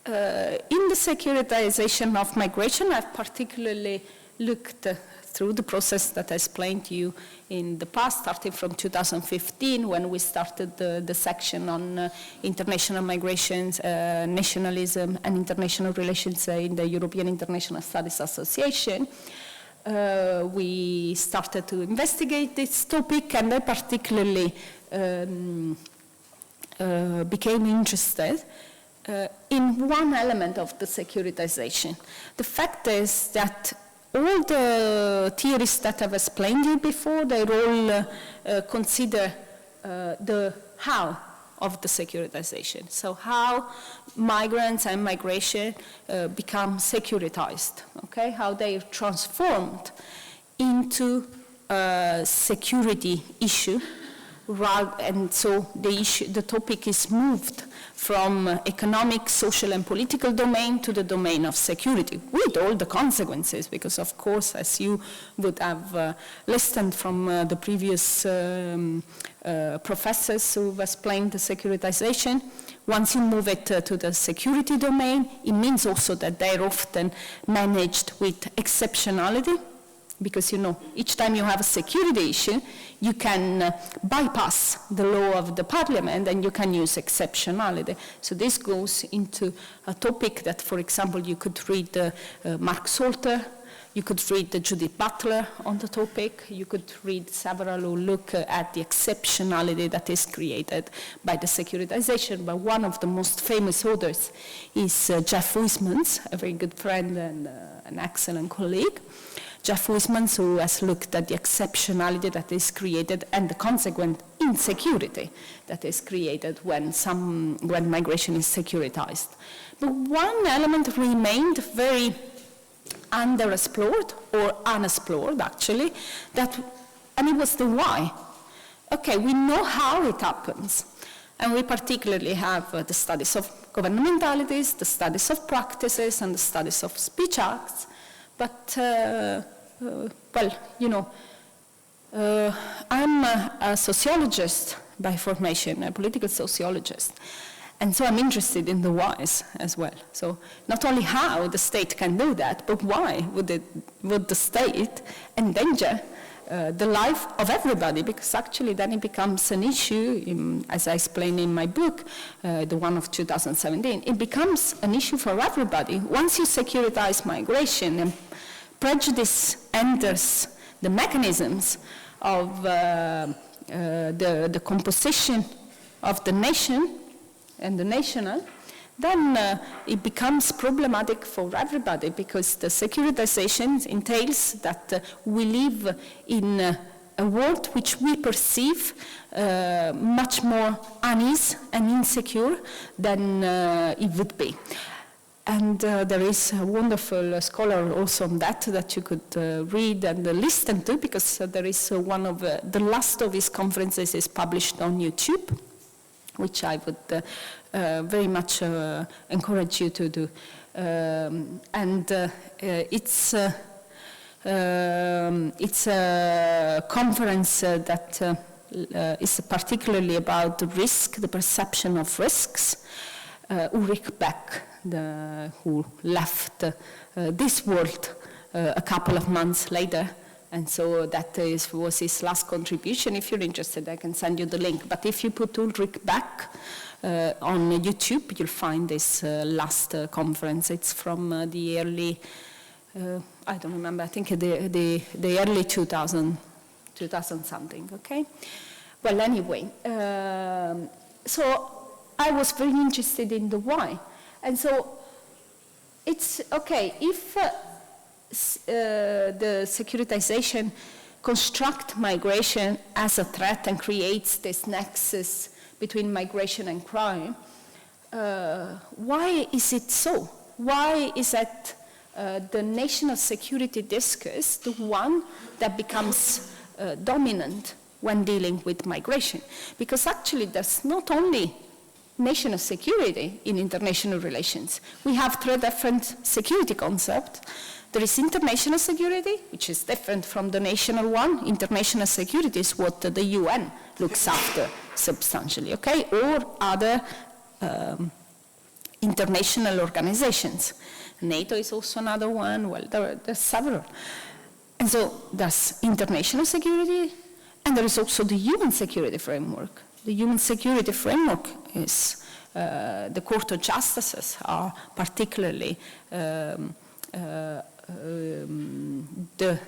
In the securitization of migration, I've particularly looked through the process that I explained to you in the past, starting from 2015, when we started the section on international migrations, nationalism, and international relations in the European International Studies Association. We started to investigate this topic, and I particularly became interested in one element of the securitization. The fact is that all the theories that I've explained to you before, they all consider the how of the securitization. So how migrants and migration become securitized, okay? How they're transformed into a security issue, and so the topic is moved from economic, social, and political domain to the domain of security, with all the consequences, because of course, as you would have listened from the previous professors who explained the securitization, once you move it to the security domain, it means also that they're often managed with exceptionality, because, you know, each time you have a security issue, you can bypass the law of the parliament and you can use exceptionality. So this goes into a topic that, for example, you could read Mark Salter, you could read Judith Butler on the topic, you could read several who look at the exceptionality that is created by the securitization. But one of the most famous authors is Jeff Huysmans, a very good friend and an excellent colleague. Jeff Huysmans, who has looked at the exceptionality that is created and the consequent insecurity that is created when migration is securitized. But one element remained very underexplored or unexplored, actually, and it was the why. Okay, we know how it happens, and we particularly have the studies of governmentalities, the studies of practices, and the studies of speech acts. But, well, you know, I'm a sociologist by formation, a political sociologist. And so I'm interested in the whys as well. So not only how the state can do that, but why would the state endanger the life of everybody? Because actually then it becomes an issue, as I explained in my book, the one of 2017, it becomes an issue for everybody. Once you securitize migration and prejudice enters the mechanisms of the composition of the nation and the national, then it becomes problematic for everybody, because the securitization entails that we live in a world which we perceive much more unease and insecure than it would be. And there is a wonderful scholar also on that you could read and listen to, because there is one of the last of his conferences is published on YouTube, which I would very much encourage you to do. It's a conference that is particularly about the risk, the perception of risks. Ulrich Beck, who left this world a couple of months later, and so that was his last contribution. If you're interested, I can send you the link. But if you put Ulrich Beck on YouTube, you'll find this last conference. It's from the early, I don't remember, I think the early 2000 something, okay? Well, anyway, so I was very interested in the why. And so it's, okay, if the securitization constructs migration as a threat and creates this nexus between migration and crime, why is it so? Why is that the national security discourse the one that becomes dominant when dealing with migration? Because actually there's not only national security in international relations. We have three different security concepts. There is international security, which is different from the national one. International security is what the UN looks after substantially, okay? Or other international organizations. NATO is also another one. Well, there's several. And so there's international security, and there is also the human security framework. The human security framework is, the Court of Justices are particularly the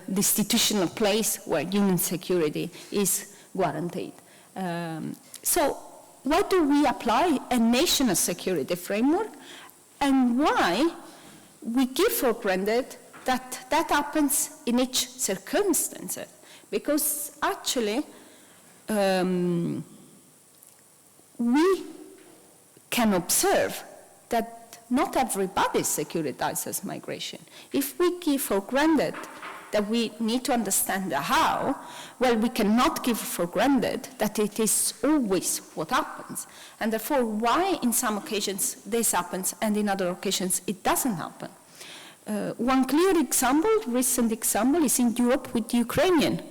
institutional place where human security is guaranteed. So why do we apply a national security framework, and why we give for granted that that happens in each circumstance? Because actually we can observe that not everybody securitizes migration. If we give for granted that we need to understand the how, well, we cannot give for granted that it is always what happens. And therefore, why in some occasions this happens and in other occasions it doesn't happen? One clear example, recent example, is in Europe with the Ukrainian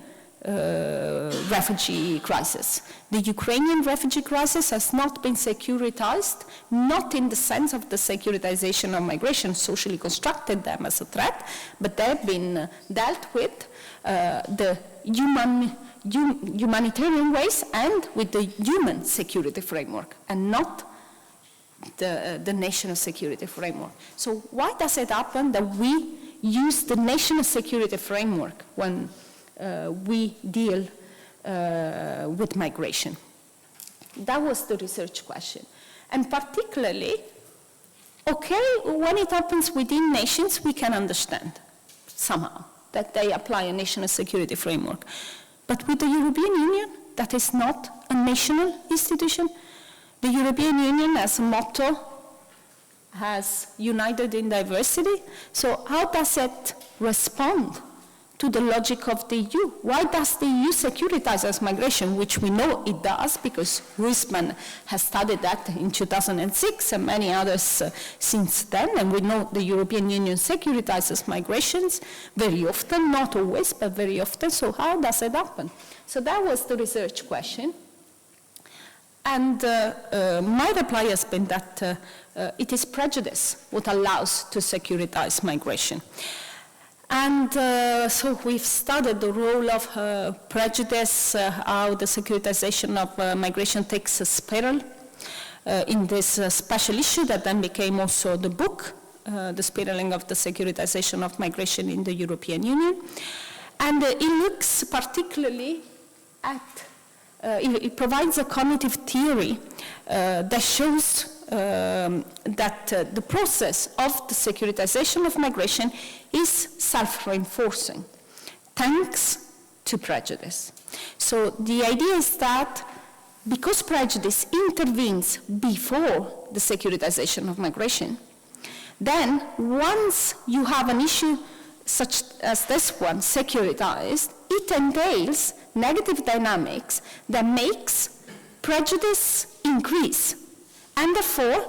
refugee crisis. The Ukrainian refugee crisis has not been securitized, not in the sense of the securitization of migration, socially constructed them as a threat, but they've been dealt with the humanitarian ways and with the human security framework, and not the national security framework. So why does it happen that we use the national security framework when we deal with migration? That was the research question. And particularly, okay, when it happens within nations, we can understand somehow that they apply a national security framework. But with the European Union, that is not a national institution. The European Union, as a motto, has united in diversity. So how does it respond to the logic of the EU? Why does the EU securitize as migration, which we know it does, because Huisman has studied that in 2006 and many others since then, and we know the European Union securitizes migrations very often, not always, but very often. So how does it happen? So that was the research question. And my reply has been that it is prejudice what allows to securitize migration. And so we've studied the role of prejudice, how the securitization of migration takes a spiral in this special issue that then became also the book, The Spiraling of the Securitization of Migration in the European Union. And it looks particularly at, it provides a cognitive theory that shows that the process of the securitization of migration is self-reinforcing, thanks to prejudice. So the idea is that because prejudice intervenes before the securitization of migration, then once you have an issue such as this one securitized, it entails negative dynamics that makes prejudice increase, and therefore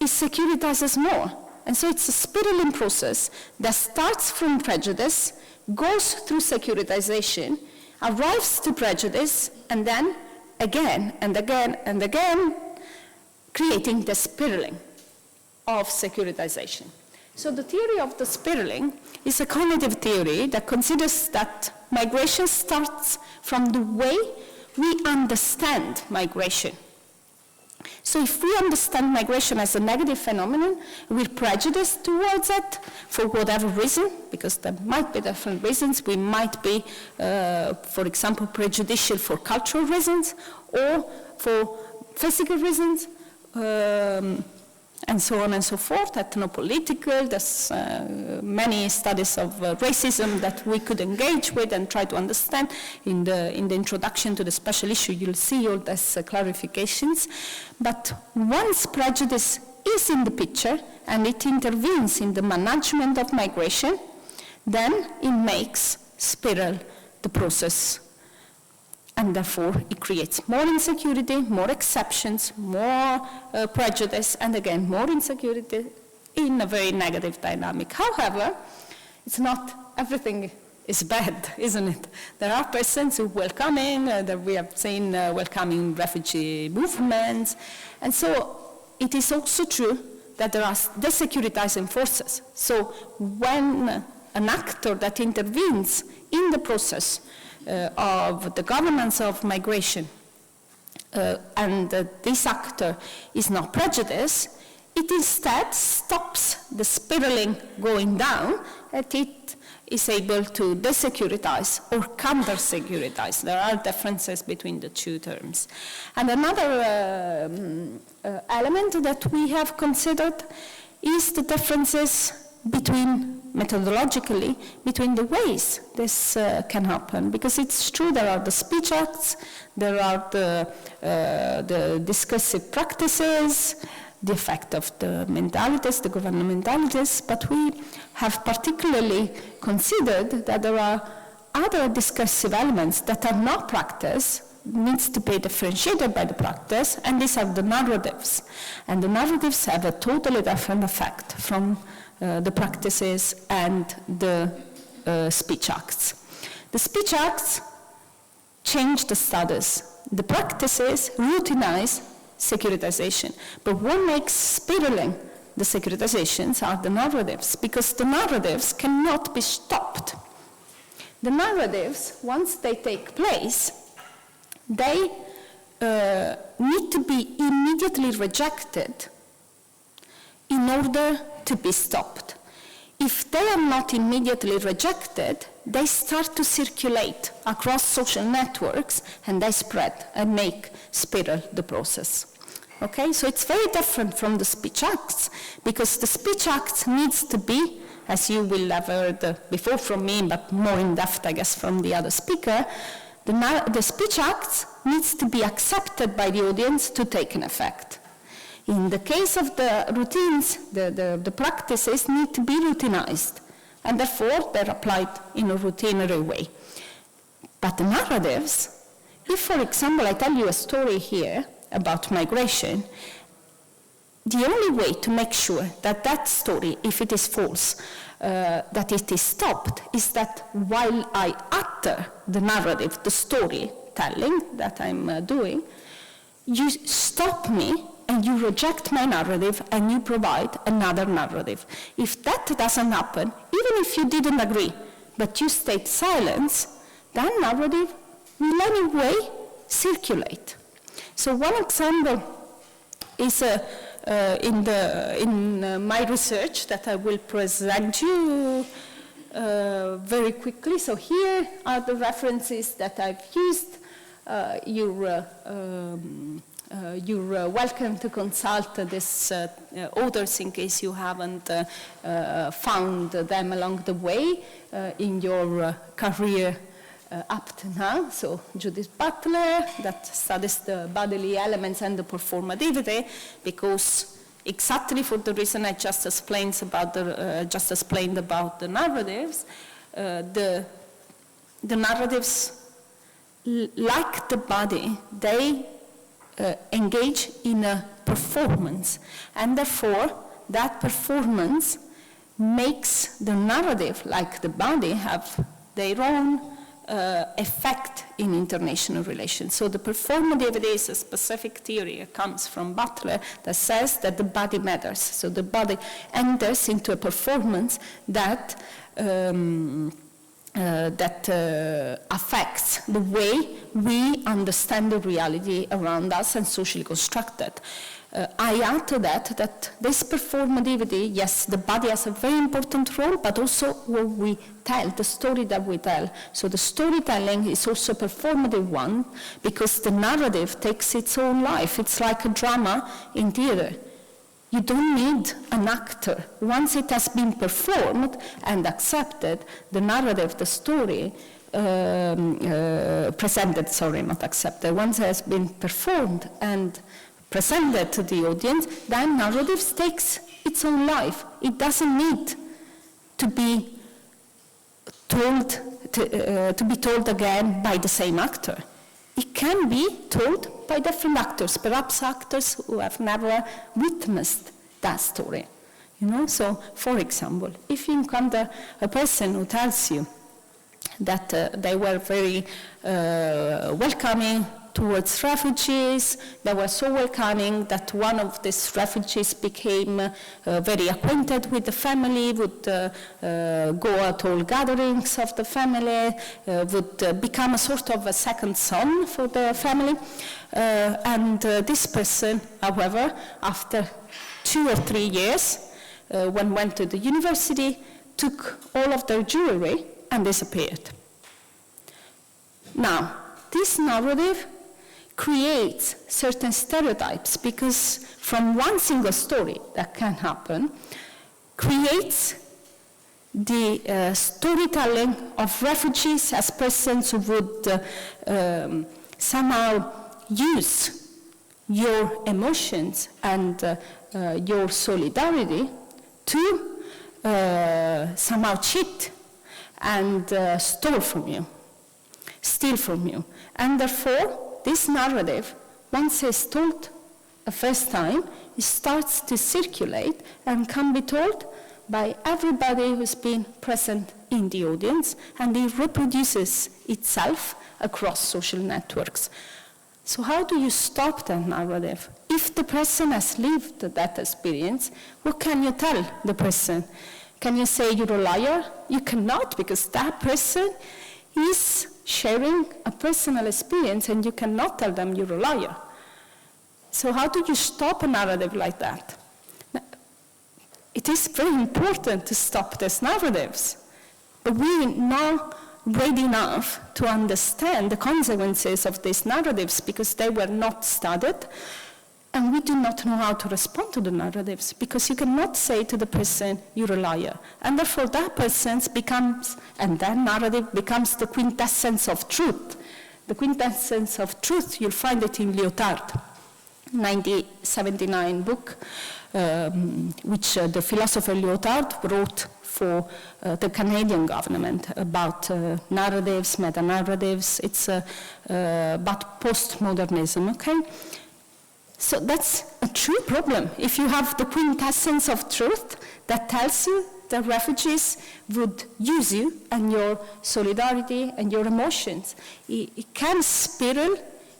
it securitizes more. And so it's a spiraling process that starts from prejudice, goes through securitization, arrives to prejudice, and then again and again and again, creating the spiraling of securitization. So the theory of the spiraling is a cognitive theory that considers that migration starts from the way we understand migration. So if we understand migration as a negative phenomenon, we're prejudiced towards it for whatever reason, because there might be different reasons. We might be, for example, prejudicial for cultural reasons or for physical reasons, and so on and so forth, ethnopolitical. There's many studies of racism that we could engage with and try to understand. In the introduction to the special issue, you'll see all these clarifications. But once prejudice is in the picture and it intervenes in the management of migration, then it makes spiral the process And therefore, it creates more insecurity, more exceptions, more prejudice, and again, more insecurity in a very negative dynamic. However, it's not everything is bad, isn't it? There are persons who welcome in, that we have seen welcoming refugee movements, and so it is also true that there are desecuritizing forces. So when an actor that intervenes in the process of the governance of migration, and this actor is not prejudiced, it instead stops the spiraling going down, and it is able to desecuritize or counter-securitize. There are differences between the two terms. And another element that we have considered is the differences methodologically, between the ways this can happen. Because it's true, there are the speech acts, there are the discursive practices, the effect of the mentalities, the governmentalities, but we have particularly considered that there are other discursive elements that are not practice, needs to be differentiated by the practice, and these are the narratives. And the narratives have a totally different effect from the practices and the speech acts. The speech acts change the status. The practices routinize securitization. But what makes spiraling the securitizations are the narratives, because the narratives cannot be stopped. The narratives, once they take place, they need to be immediately rejected in order to be stopped. If they are not immediately rejected, they start to circulate across social networks, and they spread and make spiral the process. Okay, so it's very different from the speech acts, because the speech acts needs to be, as you will have heard before from me, but more in depth, I guess, from the other speaker, the speech acts needs to be accepted by the audience to take an effect. In the case of the routines, the practices need to be routinized, and therefore they're applied in a routinary way. But the narratives, if, for example, I tell you a story here about migration, the only way to make sure that that story, if it is false, that it is stopped, is that while I utter the narrative, the storytelling that I'm doing, you stop me and you reject my narrative and you provide another narrative. If that doesn't happen, even if you didn't agree, but you stayed silent, that narrative will anyway circulate. So one example is in my research that I will present you very quickly. So here are the references that I've used. You're welcome to consult these authors in case you haven't found them along the way in your career up to now. So Judith Butler, that studies the bodily elements and the performativity, because exactly for the reason I just explained about the narratives, the narratives, like the body, they engage in a performance, and therefore that performance makes the narrative, like the body, have their own effect in international relations. So the performativity is a specific theory. It comes from Butler that says that the body matters. So the body enters into a performance that affects the way we understand the reality around us and socially constructed. I add to that this performativity, yes, the body has a very important role, but also what we tell, the story that we tell. So the storytelling is also a performative one, because the narrative takes its own life. It's like a drama in theater. You don't need an actor. Once it has been performed and accepted, the narrative, the story, presented, sorry, not accepted, once it has been performed and presented to the audience, then narrative takes its own life. It doesn't need to be told again by the same actor. It can be told by different actors, perhaps actors who have never witnessed that story. You know, so for example, if you encounter a person who tells you that they were very welcoming towards refugees, they were so welcoming that one of these refugees became very acquainted with the family, would go at all gatherings of the family, would become a sort of a second son for the family. And this person, however, after 2 or 3 years, when went to the university, took all of their jewelry and disappeared. Now, this narrative creates certain stereotypes because from one single story that can happen, creates the storytelling of refugees as persons who would somehow use your emotions and your solidarity to somehow cheat and steal from you. And therefore, this narrative, once it's told a first time, it starts to circulate and can be told by everybody who's been present in the audience, and it reproduces itself across social networks. So how do you stop that narrative? If the person has lived that experience, what can you tell the person? Can you say you're a liar? You cannot, because that person is sharing a personal experience and you cannot tell them you're a liar. So how do you stop a narrative like that? It is very important to stop these narratives, but we're not ready enough to understand the consequences of these narratives because they were not studied, and we do not know how to respond to the narratives because you cannot say to the person, you're a liar. And therefore that person becomes, and that narrative becomes the quintessence of truth. The quintessence of truth, you'll find it in Lyotard, 1979 book, which the philosopher Lyotard wrote for the Canadian government about narratives, meta-narratives. It's about postmodernism, okay? So that's a true problem. If you have the quintessence of truth that tells you that refugees would use you and your solidarity and your emotions, it can spiral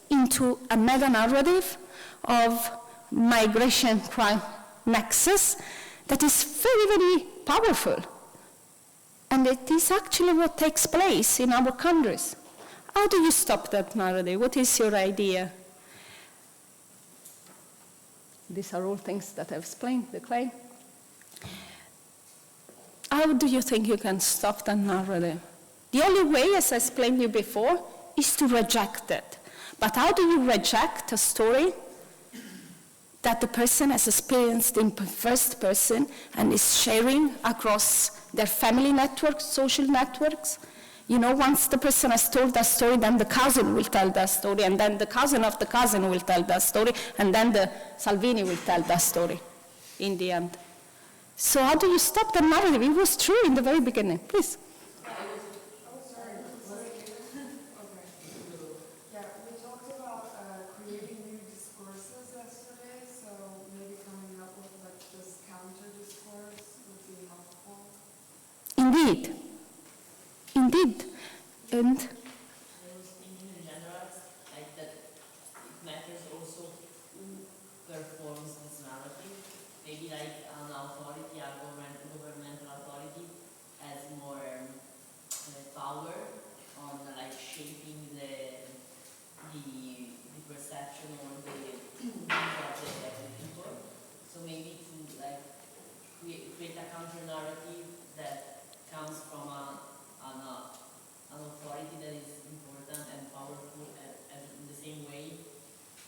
into a meta-narrative of migration crime nexus that is very, very powerful. And it is actually what takes place in our countries. How do you stop that narrative? What is your idea? These are all things that I've explained, the claim. How do you think you can stop that narrative? The only way, as I explained to you before, is to reject it. But how do you reject a story that the person has experienced in first person and is sharing across their family networks, social networks? You know, once the person has told that story, then the cousin will tell that story, and then the cousin of the cousin will tell that story, and then the Salvini will tell that story in the end. So how do you stop the narrative? It was true in the very beginning. Please. Yeah, we talked about creating new discourses yesterday, so maybe coming up with like this counter discourse would be helpful. Indeed. Indeed. And I was thinking in general, like that it matters also who performs this narrative. Maybe like an authority, a governmental authority has more power on like shaping the perception or the view of the people. So maybe to like create a counter narrative that comes from an authority that is important and powerful in the same way.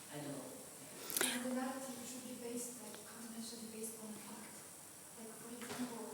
I don't know. And the narrative should be based, like, conventionally based on fact. Like, for example,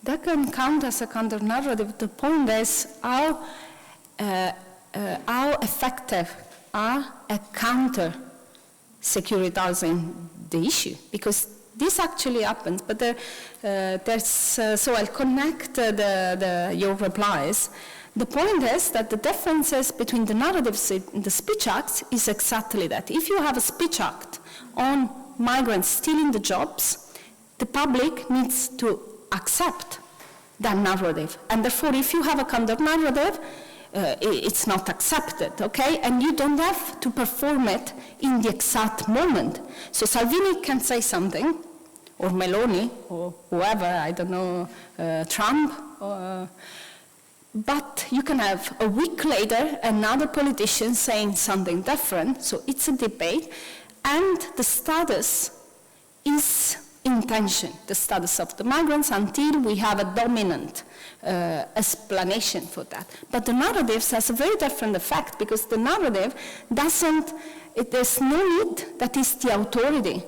that can count as a counter-narrative. The point is how effective are a counter-securitizing the issue, because this actually happens, but so I'll connect your replies. The point is that the differences between the narratives in the speech acts is exactly that. If you have a speech act on migrants stealing the jobs, the public needs to accept that narrative. And therefore, if you have a counter-narrative, it's not accepted, okay? And you don't have to perform it in the exact moment. So Salvini can say something, or Meloni, or whoever, I don't know, Trump, but you can have a week later another politician saying something different, so it's a debate, and the status is in tension, the status of the migrants, until we have a dominant explanation for that. But the narratives has a very different effect, because the narrative there's no need that is the authority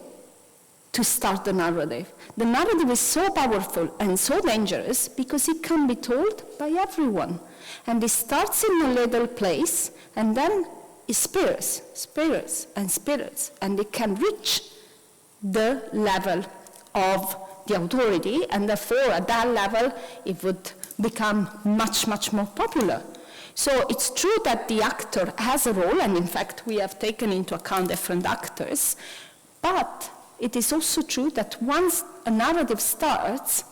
to start the narrative. The narrative is so powerful and so dangerous because it can be told by everyone. And it starts in a little place, and then it spirits, and it can reach the level of the authority, and therefore at that level it would become much, much more popular. So it's true that the actor has a role, and in fact we have taken into account different actors, but it is also true that once a narrative starts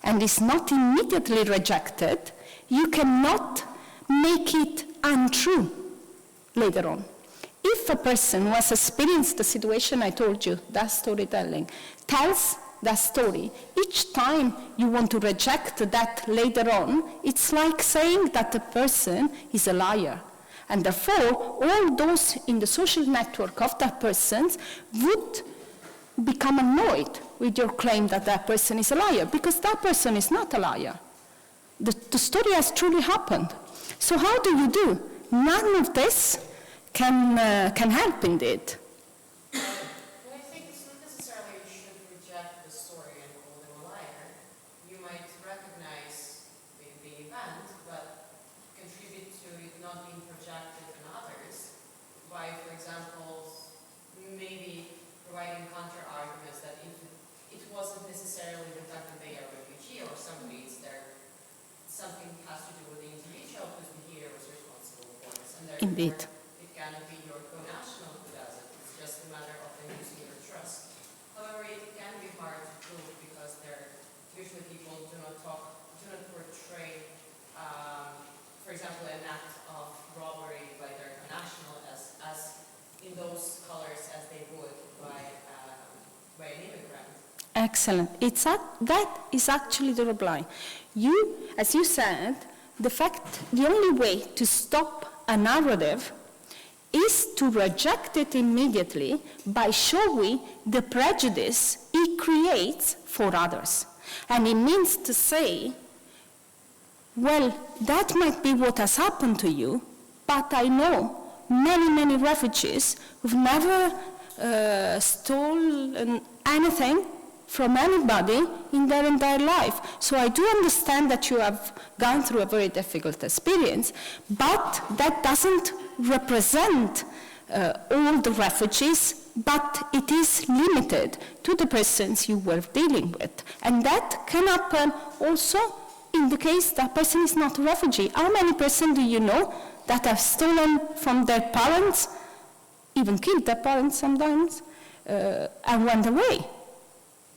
and is not immediately rejected, you cannot make it untrue later on. If a person who has experienced the situation I told you, that storytelling, tells that story, each time you want to reject that later on, it's like saying that the person is a liar. And therefore, all those in the social network of that person would become annoyed with your claim that that person is a liar, because that person is not a liar. The story has truly happened. So how do you do? None of this can help indeed. Well, I think it's not necessarily you should reject the story and call them a liar. You might recognize the event, but contribute to it not being projected on others by, for example, maybe providing counter-arguments that if it wasn't necessarily the fact that they are a refugee or somebody is there, something has to do with the individual whose behavior was responsible for this. And Indeed. It cannot be your co-national who does it. It's just a matter of them using your trust. However, it can be hard to prove because usually people do not portray, for example, an act of robbery by their co-national as in those colors as they would by an immigrant. Excellent. That is actually the reply. You, as you said, the only way to stop a narrative is to reject it immediately by showing the prejudice it creates for others. And it means to say, well, that might be what has happened to you, but I know many, many refugees who've never stolen anything from anybody in their entire life. So I do understand that you have gone through a very difficult experience, but that doesn't represent all the refugees, but it is limited to the persons you were dealing with. And that can happen also in the case that person is not a refugee. How many persons do you know that have stolen from their parents, even killed their parents sometimes, and went away?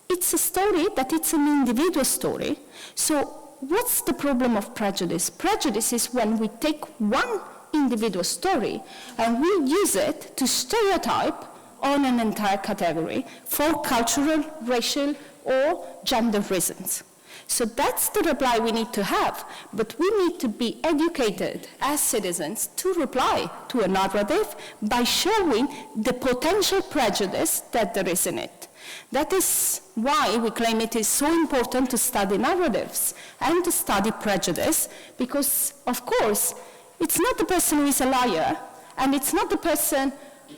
It's a story, but it's an individual story. So what's the problem of prejudice? Prejudice is when we take one individual story and we use it to stereotype on an entire category for cultural, racial, or gender reasons. So that's the reply we need to have, but we need to be educated as citizens to reply to a narrative by showing the potential prejudice that there is in it. That is why we claim it is so important to study narratives and to study prejudice, because, of course, it's not the person who is a liar, and it's not the person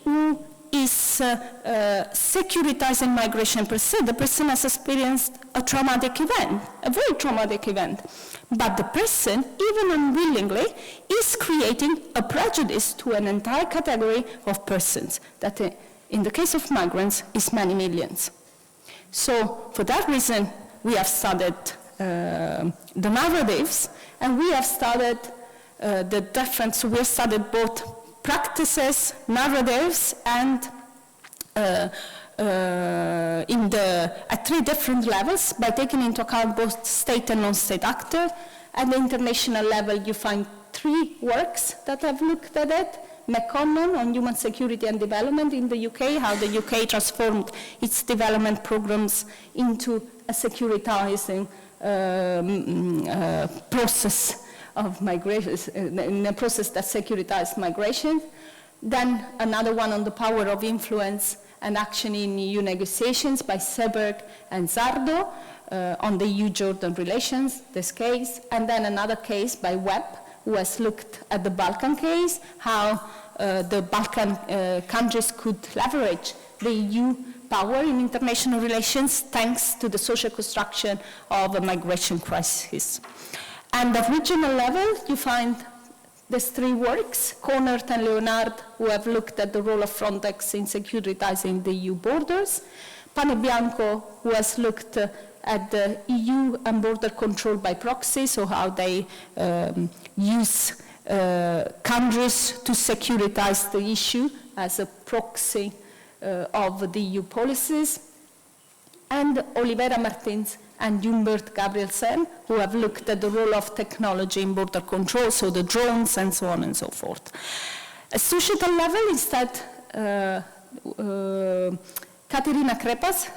who is securitizing migration per se. The person has experienced a traumatic event, a very traumatic event. But the person, even unwillingly, is creating a prejudice to an entire category of persons that, in the case of migrants, is many millions. So, for that reason, we have studied the narratives, and we have studied the difference. So we have studied both practices, narratives, and at 3 different levels by taking into account both state and non-state actors. At the international level, you find 3 works that have looked at it. McConnell on human security and development in the UK, how the UK transformed its development programs into a securitizing process of migration, in a process that securitized migration. Then another one on the power of influence and action in EU negotiations by Seberg and Zardo on the EU-Jordan relations, this case. And then another case by Webb, who has looked at the Balkan case, how the Balkan countries could leverage the EU power in international relations thanks to the social construction of a migration crisis. And at regional level, you find these 3 works, Conert and Leonard, who have looked at the role of Frontex in securitizing the EU borders, Panebianco, who has looked at the EU and border control by proxy, so how they use countries to securitize the issue as a proxy of the EU policies, and Olivera Martins and Humbert Gabrielsen, who have looked at the role of technology in border control, so the drones and so on and so forth. At societal level, instead, Katerina Krepas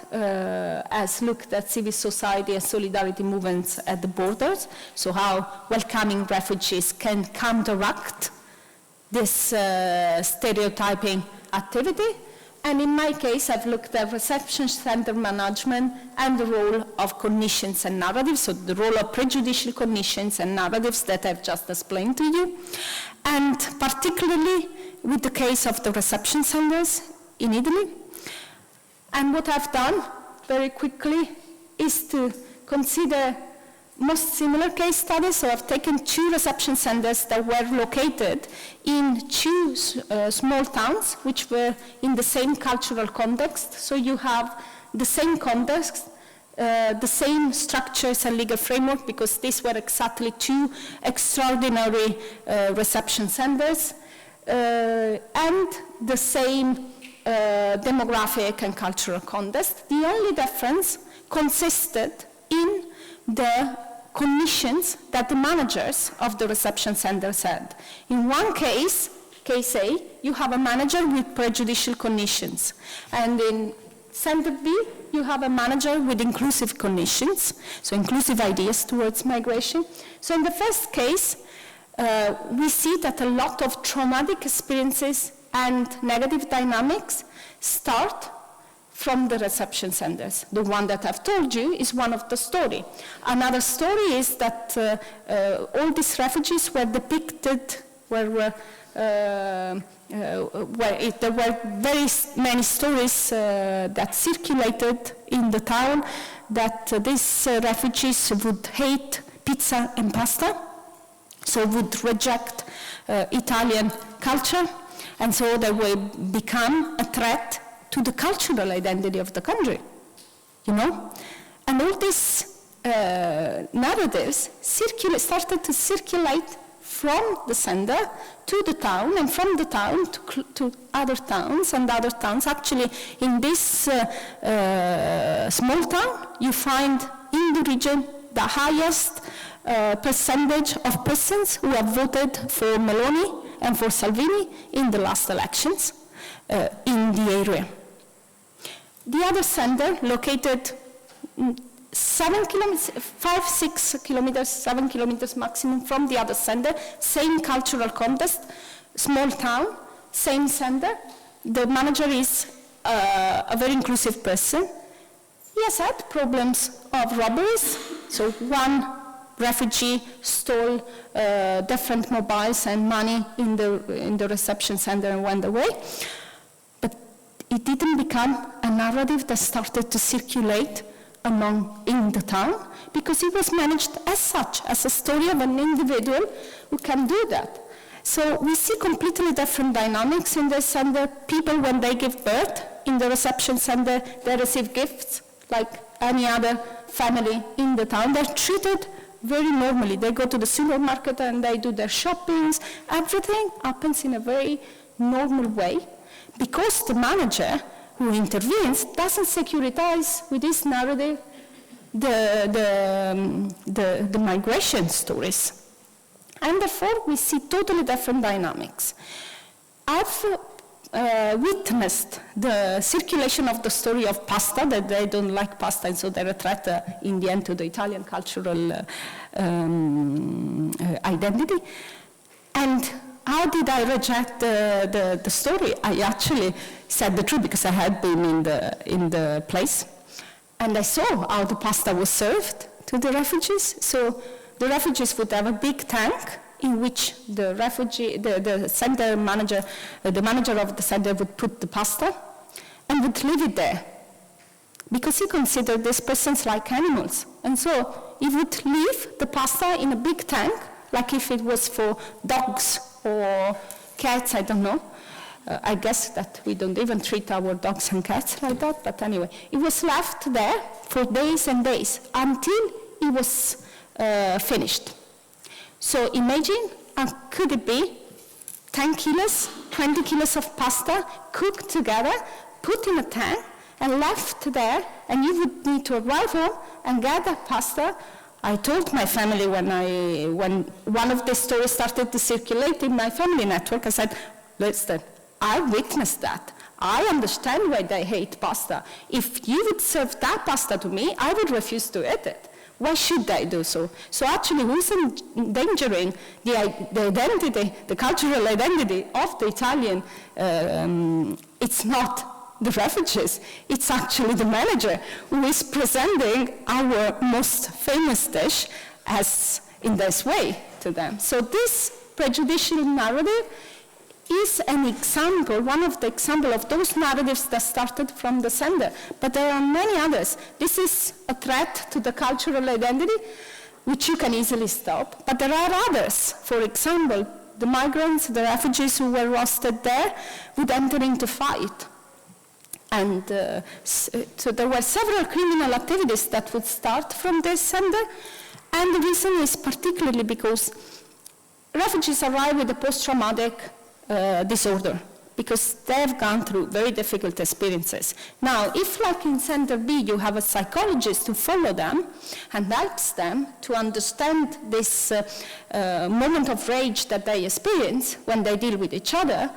has looked at civil society and solidarity movements at the borders, so how welcoming refugees can counteract this stereotyping activity. And in my case, I've looked at reception center management and the role of cognitions and narratives, so the role of prejudicial cognitions and narratives that I've just explained to you, and particularly with the case of the reception centers in Italy. And what I've done very quickly is to consider most similar case studies. So I've taken 2 reception centers that were located in 2 small towns, which were in the same cultural context. So you have the same context, the same structures and legal framework, because these were exactly 2 extraordinary reception centers, and the same demographic and cultural context. The only difference consisted in the conditions that the managers of the reception centers had. In one case, case A, you have a manager with prejudicial conditions, and in Center B, you have a manager with inclusive conditions, so inclusive ideas towards migration. So in the first case, we see that a lot of traumatic experiences and negative dynamics start from the reception centers. The one that I've told you is one of the story. Another story is that all these refugees were depicted there were very many stories that circulated in the town that these refugees would hate pizza and pasta, so would reject Italian culture, and so they will become a threat to the cultural identity of the country, you know? And all these narratives started to circulate from the center to the town, and from the town to other towns and other towns. Actually, in this small town, you find in the region the highest percentage of persons who have voted for Meloni and for Salvini in the last elections in the area. The other center, located 7 kilometers maximum from the other center, same cultural context, small town, same center. The manager is a very inclusive person. He has had problems of robberies. So one refugee stole different mobiles and money in the reception center and went away. But it didn't become a narrative that started to circulate in the town, because it was managed as such, as a story of an individual who can do that. So we see completely different dynamics in the center. People, when they give birth in the reception center, they receive gifts like any other family in the town. They're treated very normally. They go to the supermarket and they do their shoppings. Everything happens in a very normal way, because the manager who intervenes doesn't securitize with this narrative the migration stories. And therefore, we see totally different dynamics. I've witnessed the circulation of the story of pasta, that they don't like pasta, and so they're a threat in the end to the Italian cultural identity. And how did I reject the story? I actually said the truth, because I had been in the place, and I saw how the pasta was served to the refugees. So the refugees would have a big tank in which the center manager, the manager of the center would put the pasta and would leave it there, because he considered these persons like animals. And so he would leave the pasta in a big tank, like if it was for dogs or cats, I don't know. I guess that we don't even treat our dogs and cats like that, but anyway, it was left there for days and days until it was finished. So imagine, could it be 10 kilos, 20 kilos of pasta cooked together, put in a tank, and left there, and you would need to arrive home and get that pasta. I told my family when one of the stories started to circulate in my family network, I said, listen, I witnessed that. I understand why they hate pasta. If you would serve that pasta to me, I would refuse to eat it. Why should I do so? So actually, who's endangering the identity, the cultural identity of the Italian? It's not the refugees. It's actually the manager who is presenting our most famous dish as in this way to them. So this prejudicial narrative is an example, one of the examples of those narratives that started from the sender. But there are many others. This is a threat to the cultural identity, which you can easily stop. But there are others. For example, the migrants, the refugees who were hosted there would enter into fight. And so there were several criminal activities that would start from this sender. And the reason is particularly because refugees arrive with a post-traumatic disorder, because they've gone through very difficult experiences. Now, if like in Center B, you have a psychologist to follow them and helps them to understand this moment of rage that they experience when they deal with each other,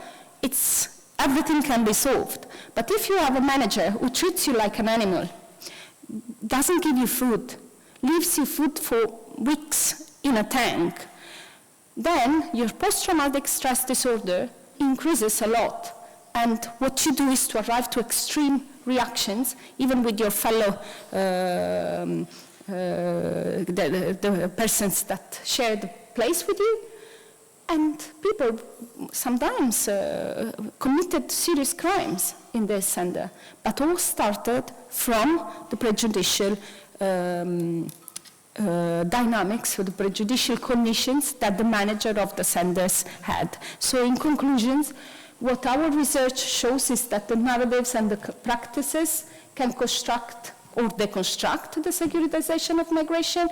everything can be solved. But if you have a manager who treats you like an animal, doesn't give you food, leaves you food for weeks in a tank, then your post-traumatic stress disorder increases a lot. And what you do is to arrive to extreme reactions, even with your fellow, the persons that share the place with you. And people sometimes committed serious crimes in this center, but all started from the prejudicial dynamics, or the prejudicial conditions that the manager of the centers had. So in conclusion, what our research shows is that the narratives and the practices can construct or deconstruct the securitization of migration,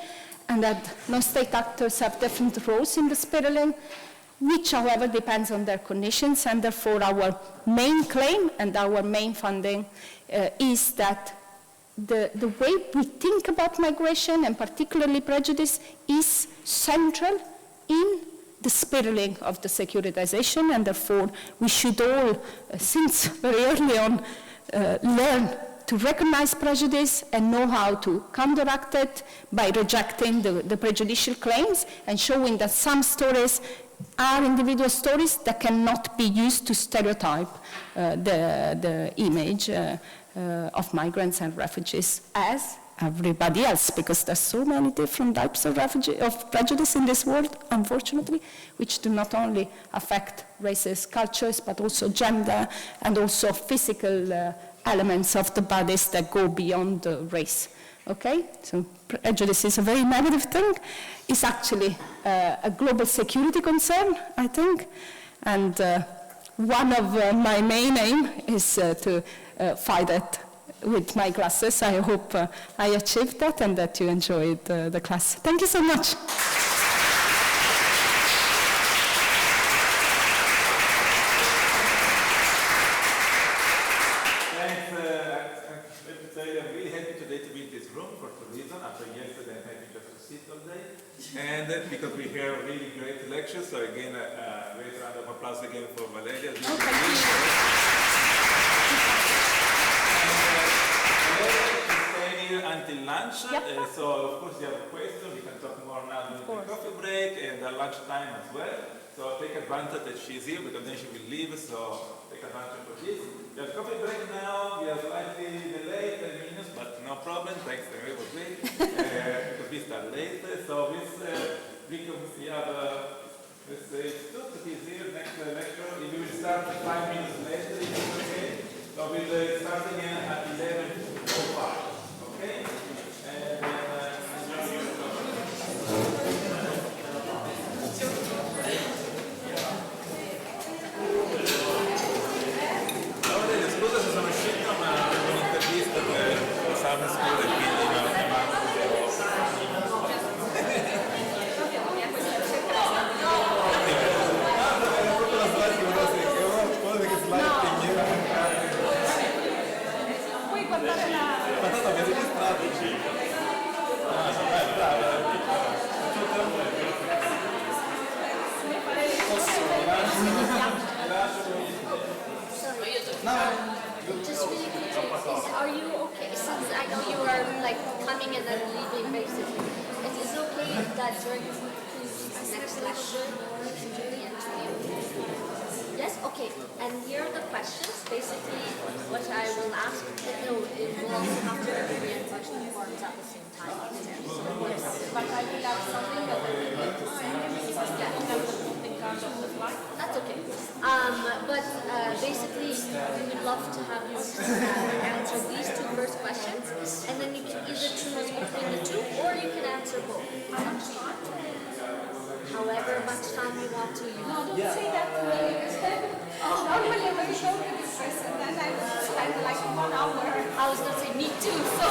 and that non-state actors have different roles in the spiraling, which, however, depends on their conditions. And therefore, our main claim and our main funding is that the way we think about migration, and particularly prejudice, is central in the spiraling of the securitization, and therefore we should all, since very early on, learn to recognize prejudice and know how to counteract it by rejecting the prejudicial claims and showing that some stories are individual stories that cannot be used to stereotype the image of migrants and refugees as everybody else, because there's so many different types of prejudice in this world, unfortunately, which do not only affect races, cultures, but also gender and also physical elements of the bodies that go beyond race. Okay, so prejudice is a very negative thing. It's actually a global security concern, I think, and one of my main aim is to fight it with my classes. I hope I achieved that and that you enjoyed the class. Thank you so much. I'm really happy today to be in this room for two reasons. After yesterday, I'm happy just to sit all day. And because we hear really great lectures, so again, a great round of applause again for Valeria. Oh, thank you. Stay here until lunch. Yep. So, of course, you have a question. We can talk more now during the coffee break and the lunchtime as well. So take advantage that she's here because then she will leave. So take advantage of this. We have coffee break now. We are slightly delayed, 10 minutes, but no problem. Thanks to everybody because we start late. So we have Stuart, he's here next lecture. We will start 5 minutes later. If it's okay. So we'll start again at 11:05. Okay. Just really quickly, are you okay, since I know you are like coming and then leaving basically, it is okay that during the next lecture you do the interview? Yes? Okay. And here are the questions, basically what I will ask, it will also have to be the question forms at the same time. Yes. But I will have something that I will need to say. That's okay. But basically, we would love to have you answer these two first questions, and then you can either choose between the two, or you can answer both. However much time you want to use. No, don't say that to me. Normally when you show me this person, then I would spend like 1 hour. I was going to say me too, so